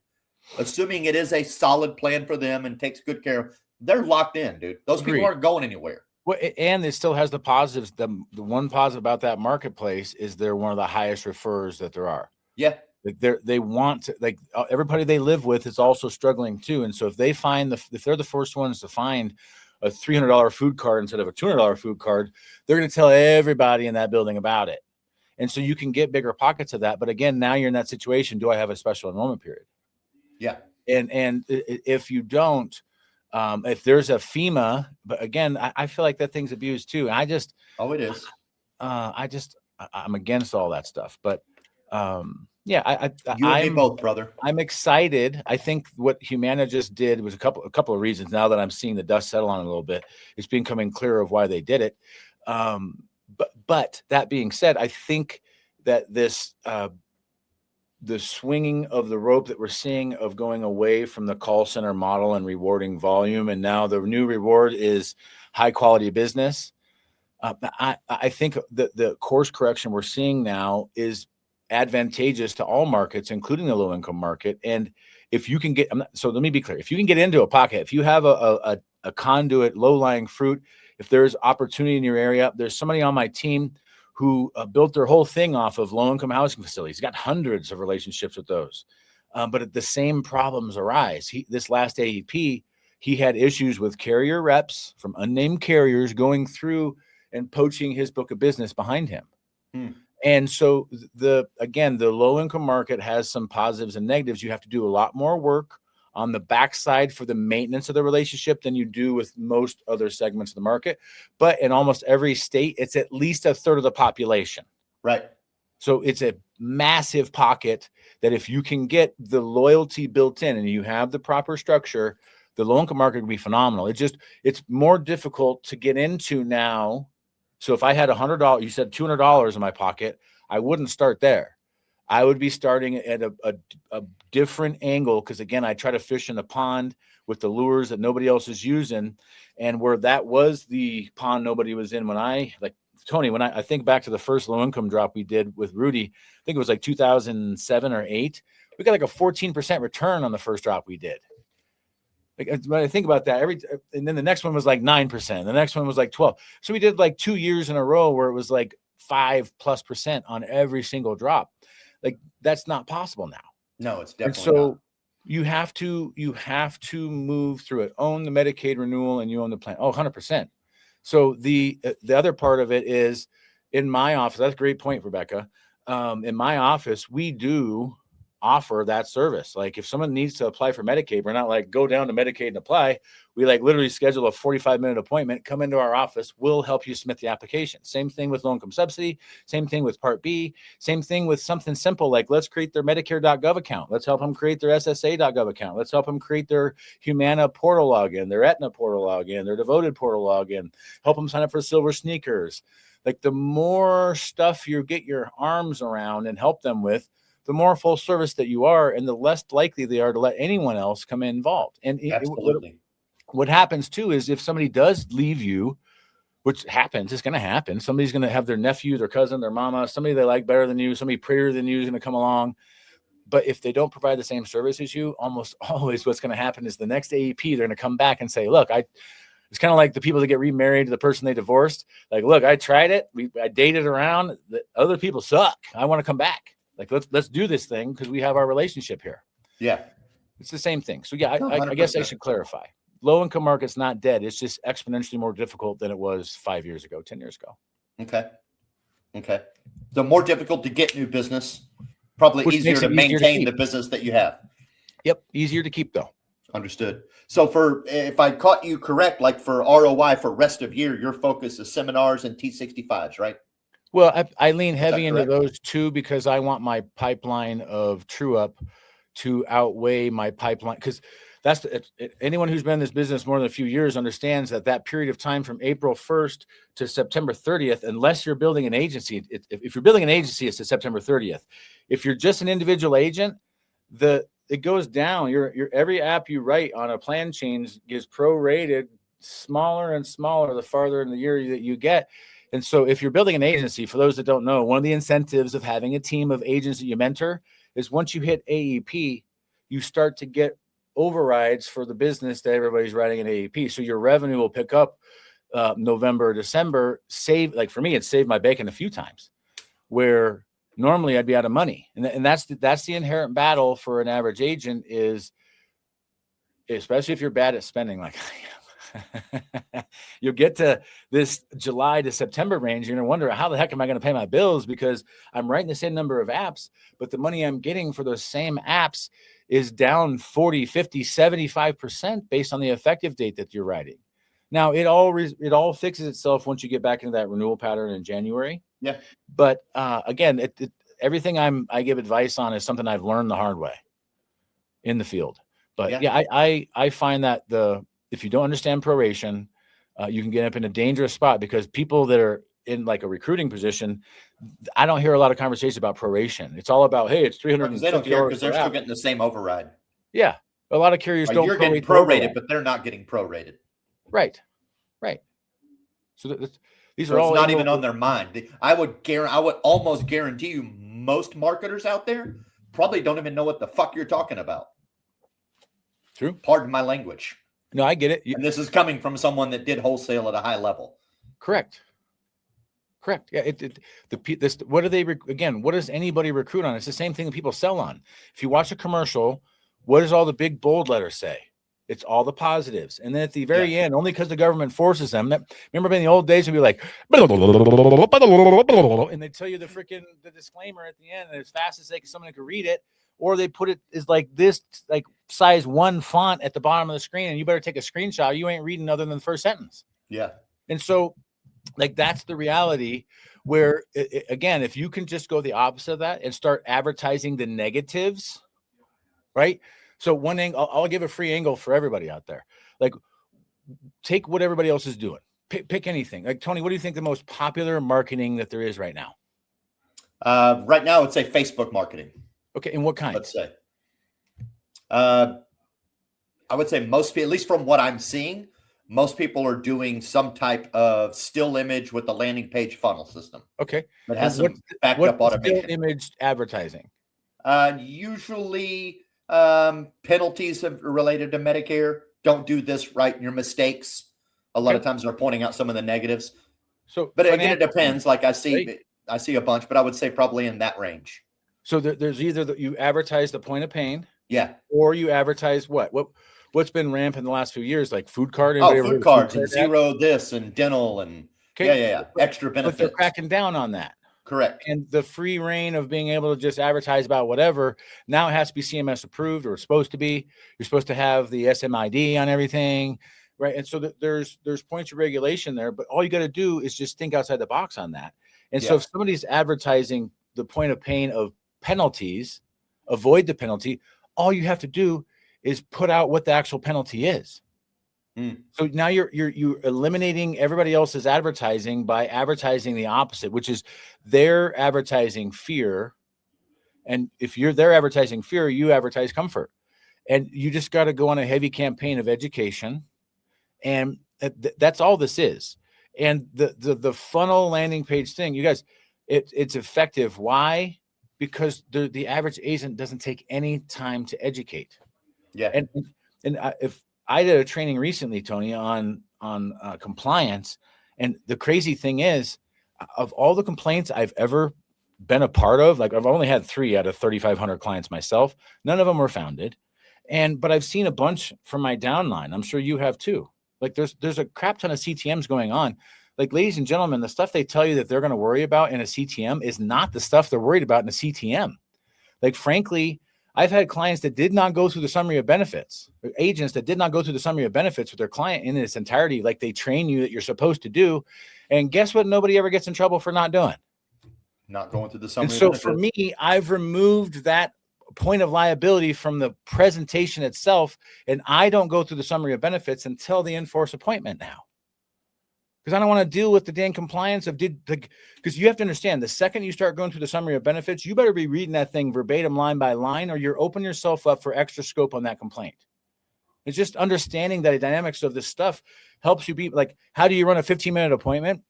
assuming it is a solid plan for them and takes good care of, they're locked in, dude. Those people aren't going anywhere. Well, and it still has the positives. The one positive about that marketplace is they're one of the highest referrers that there are. Yeah. Like they want to, like everybody they live with is also struggling too. And so if they find if they're the first ones to find a $300 food card instead of a $200 food card, they're going to tell everybody in that building about it. And so you can get bigger pockets of that. But again, now you're in that situation. Do I have a special enrollment period? Yeah. And if you don't, if there's a FEMA, but again, I feel like that thing's abused too. And it is. I'm against all that stuff, but Yeah, You and me both, brother. I'm excited. I think what Humana just did was a couple of reasons. Now that I'm seeing the dust settle on it a little bit, it's becoming clearer of why they did it. But that being said, I think that this the swinging of the rope that we're seeing of going away from the call center model and rewarding volume, and now the new reward is high quality business. I think that the course correction we're seeing now is advantageous to all markets, including the low income market. And if you can get, so let me be clear, if you can get into a pocket, if you have a conduit, low lying fruit, if there's opportunity in your area, there's somebody on my team who built their whole thing off of low income housing facilities. He's got hundreds of relationships with those. But the same problems arise. This last AEP, he had issues with carrier reps from unnamed carriers going through and poaching his book of business behind him. And so the low income market has some positives and negatives. You have to do a lot more work on the backside for the maintenance of the relationship than you do with most other segments of the market. But in almost every state, it's at least a third of the population. Right. So it's a massive pocket that if you can get the loyalty built in and you have the proper structure, the low income market would be phenomenal. It's more difficult to get into now. So if I had $100, you said $200 in my pocket, I wouldn't start there. I would be starting at a different angle because, again, I try to fish in a pond with the lures that nobody else is using. And where that was the pond nobody was in when I think back to the first low income drop we did with Rudy, I think it was like 2007 or 8. We got like a 14% return on the first drop we did. Like, when I think about that, and then the next one was like 9%. The next one was like 12. So we did like 2 years in a row where it was like 5+% on every single drop. Like, that's not possible now. No, it's definitely so not. you have to move through it. Own the Medicaid renewal and you own the plan. 100%. So the other part of it is in my office. That's a great point, Rebecca. In my office, we do offer that service. Like if someone needs to apply for Medicaid, we're not like go down to Medicaid and apply. We like literally schedule a 45-minute appointment, come into our office, we'll help you submit the application. Same thing with low income subsidy, same thing with Part B, same thing with something simple like let's create their Medicare.gov account. Let's help them create their SSA.gov account. Let's help them create their Humana portal login, their Aetna portal login, their Devoted portal login, help them sign up for Silver Sneakers. Like the more stuff you get your arms around and help them with, the more full service that you are and the less likely they are to let anyone else come involved. And absolutely. What happens too is if somebody does leave you, which happens, it's going to happen. Somebody's going to have their nephew, their cousin, their mama, somebody they like better than you, somebody prettier than you is going to come along. But if they don't provide the same service as you, almost always what's going to happen is the next AEP, they're going to come back and say, look, it's kind of like the people that get remarried to the person they divorced. Like, look, I tried it. I dated around. The other people suck. I want to come back. Like, let's do this thing because we have our relationship here. Yeah. It's the same thing. So, yeah, I guess I should clarify. Low income market's not dead. It's just exponentially more difficult than it was 5 years ago, 10 years ago. Okay. So more difficult to get new business, probably easier to maintain the business that you have. Yep. Easier to keep, though. Understood. So if I caught you correct, like for ROI for rest of year, your focus is seminars and T65s, right? Well, I lean heavy into those two because I want my pipeline of true up to outweigh my pipeline. Because anyone who's been in this business more than a few years understands that period of time from April 1st to September 30th, unless you're building an agency, if you're building an agency, it's to September 30th. If you're just an individual agent, it goes down. Your every app you write on a plan change is prorated smaller and smaller the farther in the year that you get. And so if you're building an agency, for those that don't know, one of the incentives of having a team of agents that you mentor is once you hit AEP, you start to get overrides for the business that everybody's writing in AEP. So your revenue will pick up November, December, like for me, it's saved my bacon a few times where normally I'd be out of money. And that's the inherent battle for an average agent is, especially if you're bad at spending like I am. You'll get to this July to September range. You're going to wonder, how the heck am I going to pay my bills? Because I'm writing the same number of apps, but the money I'm getting for those same apps is down 40, 50, 75% based on the effective date that you're writing. Now, it all fixes itself once you get back into that renewal pattern in January. Yeah. But again, everything I give advice on is something I've learned the hard way in the field. But Yeah. I find that if you don't understand proration, you can get up in a dangerous spot, because people that are in like a recruiting position, I don't hear a lot of conversation about proration. It's all about, hey, it's Because they don't care, $350 because they're per still app. getting the same override. Yeah. A lot of carriers don't You're getting prorate the prorated, override. but they're not getting prorated. Right. So these So are it's all not even on their mind. I would almost guarantee you most marketers out there probably don't even know what the fuck you're talking about. True. Pardon my language. No, I get it. And this is coming from someone that did wholesale at a high level. Correct. Yeah. What do they, again, what does anybody recruit on? It's the same thing that people sell on. If you watch a commercial, what does all the big bold letters say? It's all the positives. And then at the very end, only because the government forces them, remember in the old days, it'd be like, and they tell you the disclaimer at the end, and as fast as someone could read it, or they put it as like this, like size 1 font at the bottom of the screen, and you better take a screenshot. You ain't reading other than the first sentence. Yeah. And so, like, that's the reality where, again, if you can just go the opposite of that and start advertising the negatives, right? So one angle, I'll give a free angle for everybody out there. Like, take what everybody else is doing. Pick anything. Like, Tony, what do you think the most popular marketing that there is right now? Right now, I'd say Facebook marketing. Okay, and what kind? Let's say. I would say most people, at least from what I'm seeing, most people are doing some type of still image with the landing page funnel system. Okay. That has some backed up automation. Still image advertising? Usually penalties related to Medicare. Don't do this, right? Your mistakes. A lot of times they're pointing out some of the negatives. So, but again, it depends. Like I see a bunch, but I would say probably in that range. So there's either you advertise the point of pain, or you advertise what's been rampant in the last few years, like food card. Food cards and zero this and dental and extra benefits. But they're cracking down on that. Correct. And the free reign of being able to just advertise about whatever, now it has to be CMS approved, or it's supposed to be. You're supposed to have the SMID on everything, right? And so there's points of regulation there, but all you got to do is just think outside the box on that. And so if somebody's advertising the point of pain of penalties, avoid the penalty, all you have to do is put out what the actual penalty is. So now you're eliminating everybody else's advertising by advertising the opposite, which is they're advertising fear. And if they're advertising fear, you advertise comfort. And you just got to go on a heavy campaign of education. And that's all this is. And the funnel landing page thing, you guys, it's effective. Why? Because the average agent doesn't take any time to educate. Yeah. And if I did a training recently, Tony, on compliance, and the crazy thing is, of all the complaints I've ever been a part of, like I've only had 3 out of 3,500 clients myself. None of them were founded, but I've seen a bunch from my downline. I'm sure you have too. Like there's a crap ton of CTMs going on. Like, ladies and gentlemen, the stuff they tell you that they're going to worry about in a CTM is not the stuff they're worried about in a CTM. Like, frankly, I've had clients that did not go through the summary of benefits, or agents that did not go through the summary of benefits with their client in its entirety, like they train you that you're supposed to do. And guess what? Nobody ever gets in trouble for not doing. Not going through the summary. And so for me, I've removed that point of liability from the presentation itself, and I don't go through the summary of benefits until the in-force appointment now. Because I don't want to deal with the damn compliance of because you have to understand, the second you start going through the summary of benefits, you better be reading that thing verbatim, line by line, or you're opening yourself up for extra scope on that complaint. It's just understanding that the dynamics of this stuff helps you be like, how do you run a 15-minute appointment?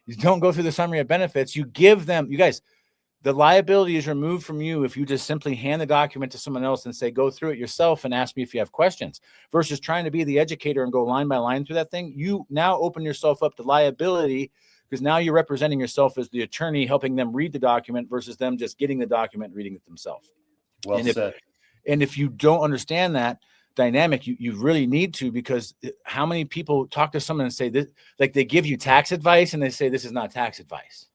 You don't go through the summary of benefits. You give them, you guys, the liability is removed from you if you just simply hand the document to someone else and say, go through it yourself and ask me if you have questions, versus trying to be the educator and go line by line through that thing. You now open yourself up to liability, because now you're representing yourself as the attorney, helping them read the document versus them just getting the document and reading it themselves. Well said. And if you don't understand that dynamic, you really need to, because how many people talk to someone and say this, like they give you tax advice and they say, this is not tax advice.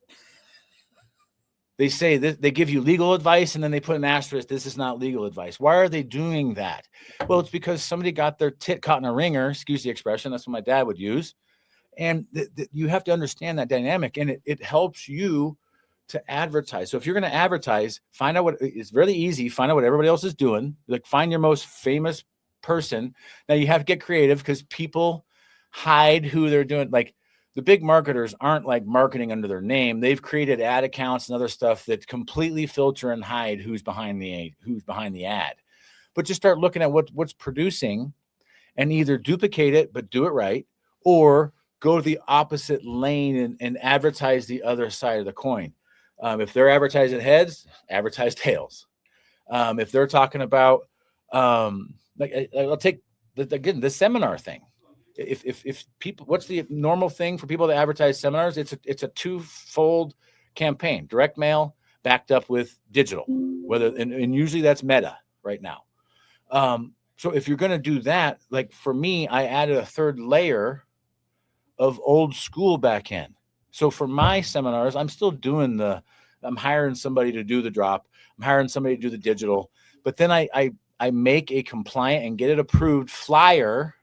They say that they give you legal advice and then they put an asterisk, this is not legal advice. Why are they doing that? Well, it's because somebody got their tit caught in a ringer, excuse the expression, that's what my dad would use. And you have to understand that dynamic, and it helps you to advertise. So if you're going to advertise, find out what it's really easy. Find out what everybody else is doing. Like find your most famous person. Now you have to get creative because people hide who they're doing. Like the big marketers aren't like marketing under their name. They've created ad accounts and other stuff that completely filter and hide who's behind the ad. But just start looking at what's producing and either duplicate it, but do it right, or go to the opposite lane and advertise the other side of the coin. If they're advertising heads, advertise tails. If they're talking about, I'll take the seminar thing. If people, what's the normal thing for people to advertise seminars? It's a twofold campaign: direct mail backed up with digital. And usually that's Meta right now. So if you're going to do that, like for me, I added a third layer of old school back end. So for my seminars, I'm still doing I'm hiring somebody to do the drop. I'm hiring somebody to do the digital, but then I make a compliant and get it approved flyer.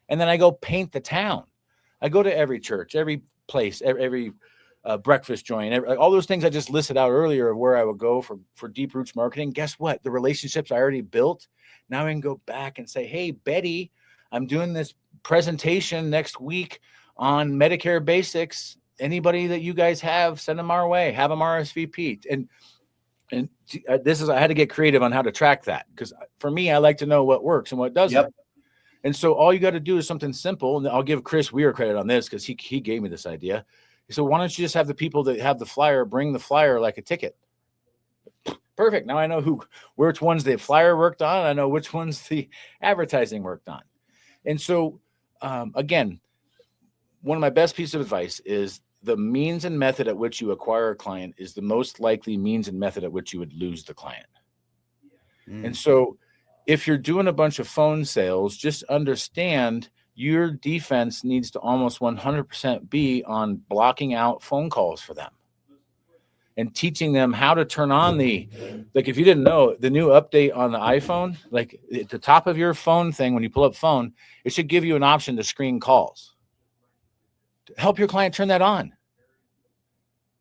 And then I go paint the town. I go to every church, every place, every breakfast joint, all those things I just listed out earlier of where I would go for deep roots marketing. Guess what? The relationships I already built. Now I can go back and say, hey, Betty, I'm doing this presentation next week on Medicare basics. Anybody that you guys have, send them our way. Have them RSVP. And I had to get creative on how to track that because for me, I like to know what works and what doesn't. Yep. And so all you got to do is something simple. And I'll give Chris Weir credit on this because he gave me this idea. So why don't you just have the people that have the flyer bring the flyer like a ticket? Perfect. Now I know which ones the flyer worked on. I know which ones the advertising worked on. And so, again, one of my best pieces of advice is the means and method at which you acquire a client is the most likely means and method at which you would lose the client. And so if you're doing a bunch of phone sales, just understand your defense needs to almost 100% be on blocking out phone calls for them and teaching them how to turn on like if you didn't know, the new update on the iPhone, like at the top of your phone thing, when you pull up phone, it should give you an option to screen calls. Help your client turn that on.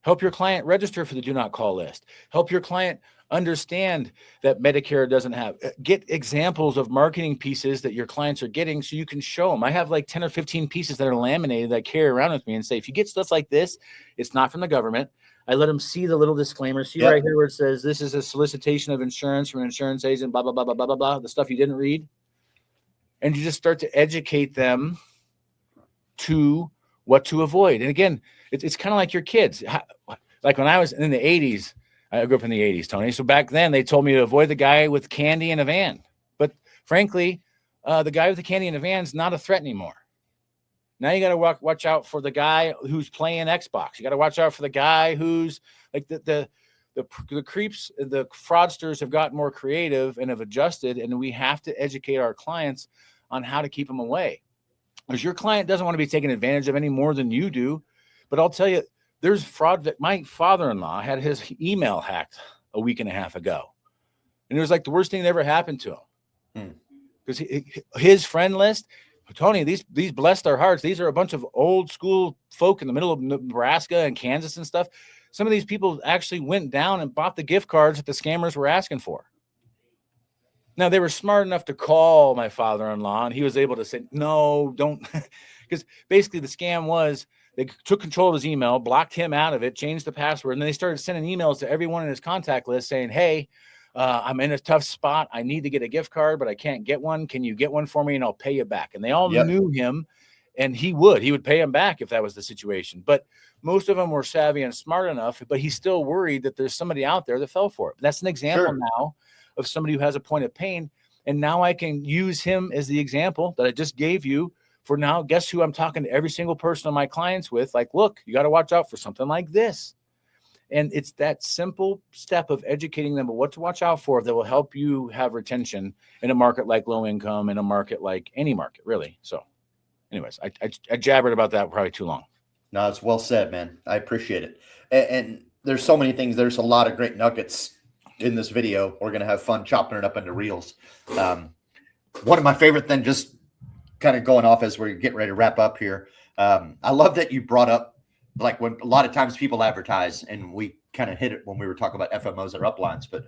Help your client register for the do not call list. Help your client understand that Medicare doesn't have. Get examples of marketing pieces that your clients are getting so you can show them. I have like 10 or 15 pieces that are laminated that I carry around with me and say, if you get stuff like this, it's not from the government. I let them see the little disclaimer. See right here where it says, this is a solicitation of insurance from an insurance agent, blah, blah, blah, blah, blah, blah, blah, the stuff you didn't read. And you just start to educate them to what to avoid. And again, it's kind of like your kids. Like when I was in the 80s, I grew up in the 80s, Tony. So back then they told me to avoid the guy with candy in a van. But frankly, the guy with the candy in a van is not a threat anymore. Now you got to watch out for the guy who's playing Xbox. You got to watch out for the guy who's like the creeps, the fraudsters have gotten more creative and have adjusted. And we have to educate our clients on how to keep them away. Because your client doesn't want to be taken advantage of any more than you do. But I'll tell you, there's fraud that my father-in-law had his email hacked a week and a half ago. And it was like the worst thing that ever happened to him. Because his friend list, Tony, these blessed our hearts. These are a bunch of old school folk in the middle of Nebraska and Kansas and stuff. Some of these people actually went down and bought the gift cards that the scammers were asking for. Now, they were smart enough to call my father-in-law, and he was able to say, no, don't. Because basically the scam was they took control of his email, blocked him out of it, changed the password, and then they started sending emails to everyone in his contact list saying, hey, I'm in a tough spot. I need to get a gift card, but I can't get one. Can you get one for me and I'll pay you back? And they all knew him, and he would pay him back if that was the situation. But most of them were savvy and smart enough, but he's still worried that there's somebody out there that fell for it. That's an example now of somebody who has a point of pain. And now I can use him as the example that I just gave you for now. Guess who I'm talking to every single person of my clients with? Like, look, you got to watch out for something like this. And it's that simple step of educating them about what to watch out for that will help you have retention in a market like low income, in a market like any market, really. So anyways, I jabbered about that probably too long. No, it's well said, man. I appreciate it. And there's so many things. There's a lot of great nuggets in this video. We're going to have fun chopping it up into reels. One of my favorite things, just kind of going off as we're getting ready to wrap up here. I love that you brought up like when a lot of times people advertise, and we kind of hit it when we were talking about FMOs or uplines, but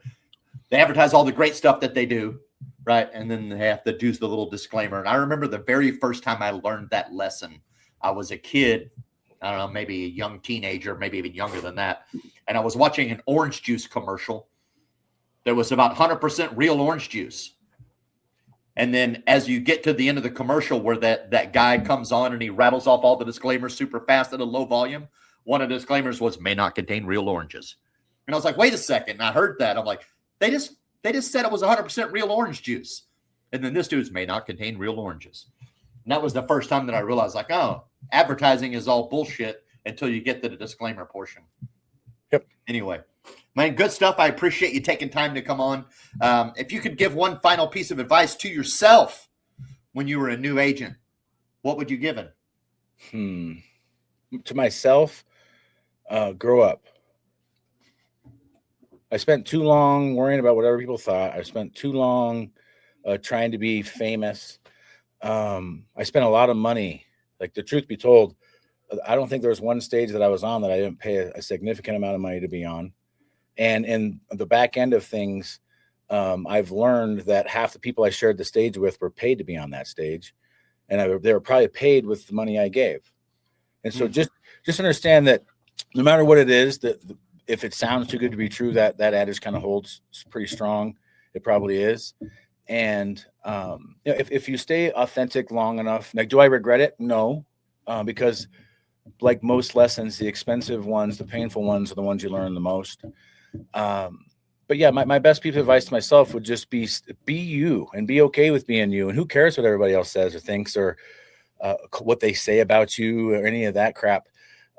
they advertise all the great stuff that they do, right? And then they have to do the little disclaimer. And I remember the very first time I learned that lesson, I was a kid, I don't know, maybe a young teenager, maybe even younger than that. And I was watching an orange juice commercial that was about 100% real orange juice. And then as you get to the end of the commercial where that guy comes on and he rattles off all the disclaimers super fast at a low volume, one of the disclaimers was may not contain real oranges. And I was like, wait a second. And I heard that. I'm like, they just said it was 100% real orange juice. And then this dude's may not contain real oranges. And that was the first time that I realized, like, oh, advertising is all bullshit until you get to the disclaimer portion. Yep. Anyway, man, good stuff. I appreciate you taking time to come on. If you could give one final piece of advice to yourself when you were a new agent, what would you give it? To myself, grow up. I spent too long worrying about whatever people thought. I spent too long trying to be famous. I spent a lot of money. Like, the truth be told, I don't think there was one stage that I was on that I didn't pay a significant amount of money to be on. And in the back end of things, I've learned that half the people I shared the stage with were paid to be on that stage. And they were probably paid with the money I gave. And so just understand that no matter what it is, that if it sounds too good to be true, that adage kind of holds pretty strong. It probably is. And if you stay authentic long enough, like, do I regret it? No, because like most lessons, the expensive ones, the painful ones are the ones you learn the most. But yeah, my best piece of advice to myself would just be you and be okay with being you. And who cares what everybody else says or thinks or what they say about you or any of that crap.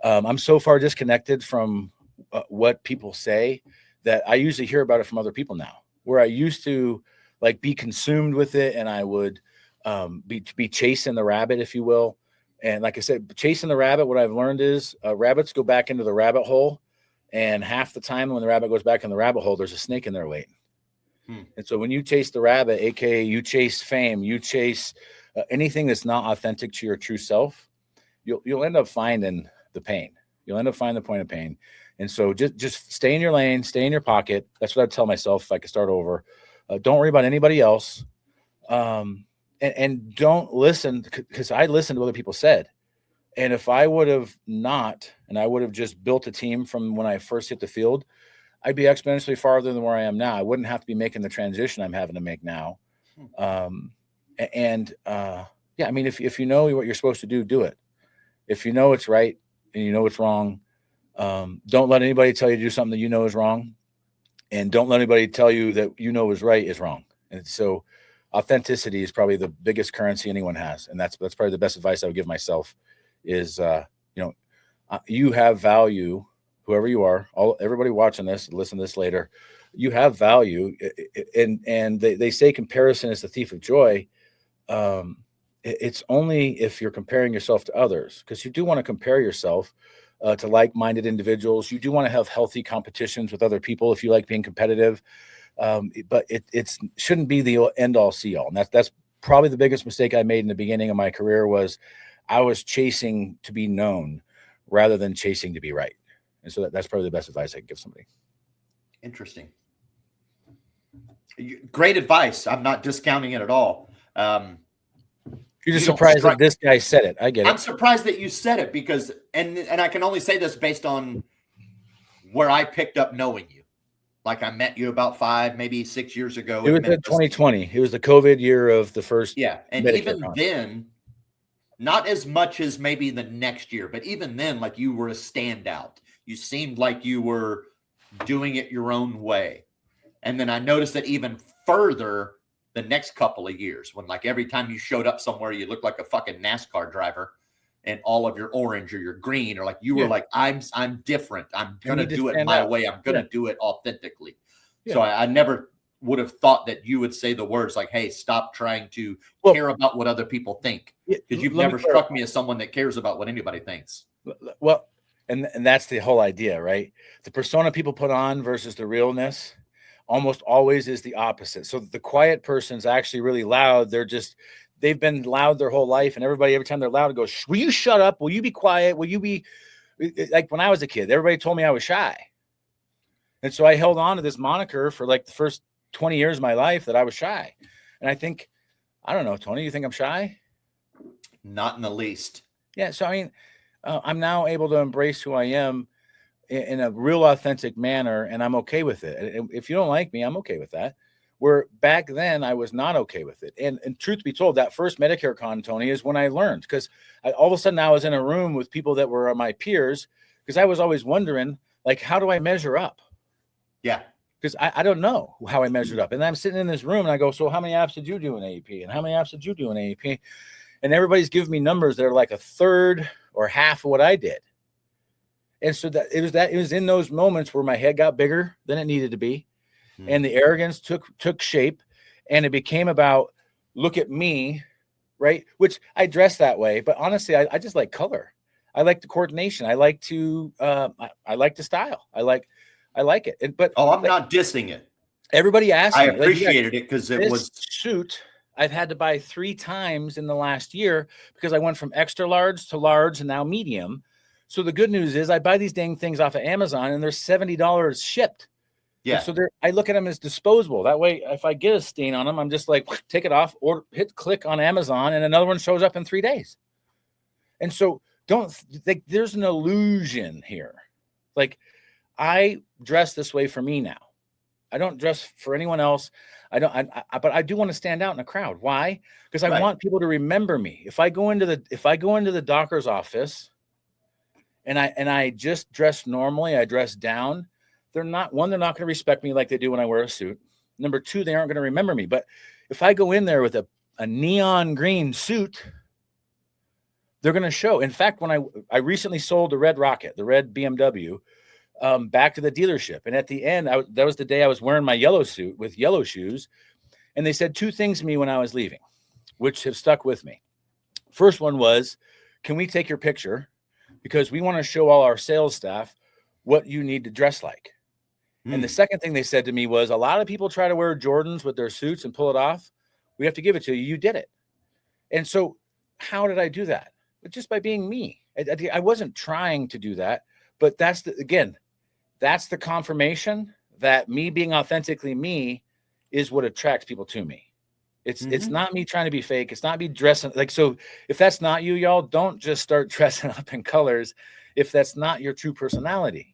I'm so far disconnected from what people say that I usually hear about it from other people now, where I used to like be consumed with it. And I would be chasing the rabbit, if you will. And like I said, chasing the rabbit, what I've learned is rabbits go back into the rabbit hole. And half the time when the rabbit goes back in the rabbit hole, there's a snake in there waiting. And so when you chase the rabbit, AKA you chase fame, you chase anything that's not authentic to your true self, you'll end up finding the pain. You'll end up finding the point of pain. And so just stay in your lane, stay in your pocket. That's what I'd tell myself if I could start over. Don't worry about anybody else. And don't listen, because I listened to what other people said. And if I would have not, and I would have just built a team from when I first hit the field, I'd be exponentially farther than where I am now. I wouldn't have to be making the transition I'm having to make now. Yeah, I mean, if you know what you're supposed to do, do it. If you know it's right and you know it's wrong, don't let anybody tell you to do something that you know is wrong. And don't let anybody tell you that you know is right is wrong. And so authenticity is probably the biggest currency anyone has. And that's probably the best advice I would give myself is, you have value, whoever you are, everybody watching this, listen to this later, you have value. And they say comparison is the thief of joy. It's only if you're comparing yourself to others, because you do want to compare yourself to like-minded individuals. You do want to have healthy competitions with other people if you like being competitive. But it shouldn't be the end-all, see-all. And that's probably the biggest mistake I made in the beginning of my career was I was chasing to be known rather than chasing to be right. And so that's probably the best advice I can give somebody. Interesting. Great advice. I'm not discounting it at all. You're just surprised that this guy said it. I get it. I'm surprised that you said it because, and I can only say this based on where I picked up knowing you. Like I met you about 5, maybe 6 years ago. It was in 2020. It was the COVID year of the first. Yeah. And Medicare even then, not as much as maybe the next year, but even then, like you were a standout. You seemed like you were doing it your own way. And then I noticed that even further the next couple of years when like every time you showed up somewhere, you looked like a fucking NASCAR driver and all of your orange or your green, or like you were like, I'm different. I'm going to do it my way. I'm going to do it authentically. So I never would have thought that you would say the words like, hey, stop trying to care about what other people think. Because you've never struck me as someone that cares about what anybody thinks. Well, and that's the whole idea, right? The persona people put on versus the realness almost always is the opposite. So the quiet person's actually really loud. They've been loud their whole life. And every time they're loud, goes, will you shut up? Will you be quiet? Will you be like when I was a kid, everybody told me I was shy. And so I held on to this moniker for like the first 20 years of my life that I was shy. And I think, I don't know, Tony, you think I'm shy? Not in the least. Yeah. So, I mean, I'm now able to embrace who I am in a real authentic manner, and I'm okay with it. And if you don't like me, I'm okay with that. Where back then I was not okay with it. And truth be told, that first Medicare con, Tony, is when I learned, because all of a sudden I was in a room with people that were my peers, because I was always wondering, like, how do I measure up? Yeah. Because I don't know how I measured up. And I'm sitting in this room and I go, so how many apps did you do in AEP? And how many apps did you do in AEP? And everybody's giving me numbers that are like a third or half of what I did. And so it was in those moments where my head got bigger than it needed to be. And the arrogance took shape, and it became about, look at me, right? Which I dress that way, but honestly, I just like color. I like the coordination. I like to I like the style. I like it. But I'm not dissing it. Everybody asked me. I appreciated it because it was suit I've had to buy 3 times in the last year because I went from extra large to large and now medium. So the good news is I buy these dang things off of Amazon and they're $70 shipped. Yeah. And so I look at them as disposable. That way, if I get a stain on them, I'm just like, take it off or click on Amazon and another one shows up in 3 days. And so there's an illusion here. Like, I dress this way for me now. I don't dress for anyone else. But I do want to stand out in a crowd. Why? Because I want people to remember me. If I go into the doctor's office and I just dress normally, I dress down, they're not going to respect me like they do when I wear a suit. Number 2, they aren't going to remember me. But if I go in there with a neon green suit, they're going to show. In fact, when I recently sold the red Rocket, the red BMW, back to the dealership. And at the end, that was the day I was wearing my yellow suit with yellow shoes. And they said 2 things to me when I was leaving, which have stuck with me. First one was, can we take your picture? Because we want to show all our sales staff what you need to dress like. And the second thing they said to me was, a lot of people try to wear Jordans with their suits and pull it off. We have to give it to you. You did it. And so how did I do that? Just by being me. I wasn't trying to do that, but that's the confirmation that me being authentically me is what attracts people to me. It's not me trying to be fake. It's not me dressing like, so if that's not you, y'all, don't just start dressing up in colors if that's not your true personality.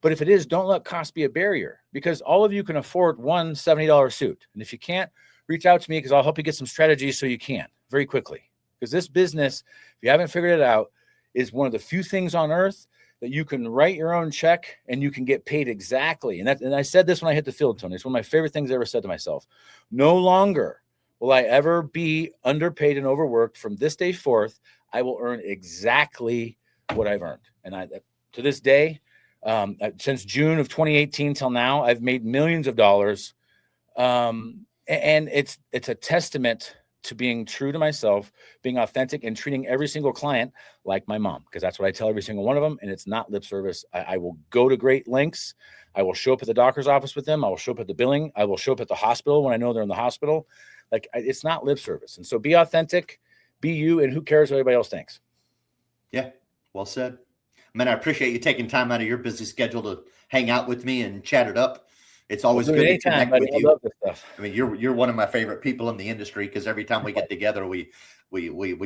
But if it is, don't let cost be a barrier, because all of you can afford one $70 suit. And if you can't, reach out to me because I'll help you get some strategies so you can very quickly. Because this business, if you haven't figured it out, is one of the few things on earth that you can write your own check and you can get paid exactly. And I said this when I hit the field, Tony. It's one of my favorite things I ever said to myself. No longer will I ever be underpaid and overworked. From this day forth, I will earn exactly what I've earned. And to this day, since June of 2018 till now, I've made millions of dollars. And it's a testament to being true to myself, being authentic, and treating every single client like my mom, because that's what I tell every single one of them. And it's not lip service. I will go to great lengths. I will show up at the doctor's office with them. I will show up at the billing. I will show up at the hospital when I know they're in the hospital. Like, it's not lip service. And so be authentic, be you, and who cares what everybody else thinks. Yeah, well said. Man, I appreciate you taking time out of your busy schedule to hang out with me and chat it up. It's always good to connect with you. I love this stuff. I mean, you're one of my favorite people in the industry, because every time we get together, we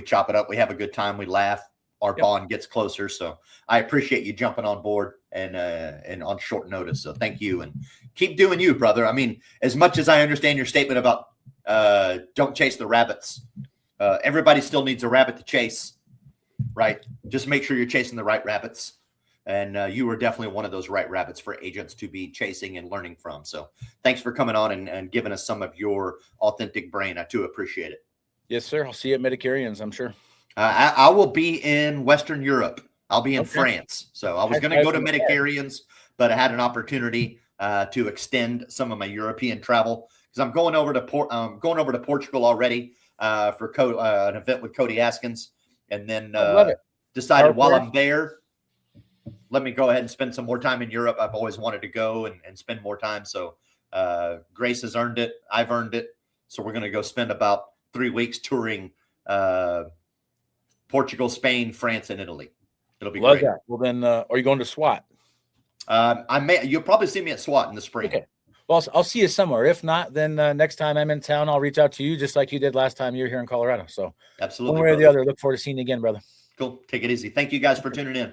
chop it up. We have a good time. We laugh. Our bond gets closer. So I appreciate you jumping on board and on short notice. So thank you, and keep doing you, brother. I mean, as much as I understand your statement about don't chase the rabbits, everybody still needs a rabbit to chase, right? Just make sure you're chasing the right rabbits. And you were definitely one of those right rabbits for agents to be chasing and learning from. So thanks for coming on and giving us some of your authentic brain. I do appreciate it. Yes, sir. I'll see you at Medicarians, I'm sure. I will be in Western Europe. I'll be in France. So I was going to go to Medicarians, but I had an opportunity to extend some of my European travel, because I'm going over to Portugal already for an event with Cody Askins. And then decided while I'm there, let me go ahead and spend some more time in Europe. I've always wanted to go and spend more time. So Grace has earned it. I've earned it. So we're going to go spend about 3 weeks touring Portugal, Spain, France, and Italy. It'll be Love great. that. Well, then, are you going to SWAT? You'll probably see me at SWAT in the spring. Okay. Well, I'll see you somewhere. If not, then next time I'm in town, I'll reach out to you just like you did last time you were here in Colorado. So Absolutely. one way or the brother. other, look forward to seeing you again, brother. Cool. Take it easy. Thank you guys for tuning in.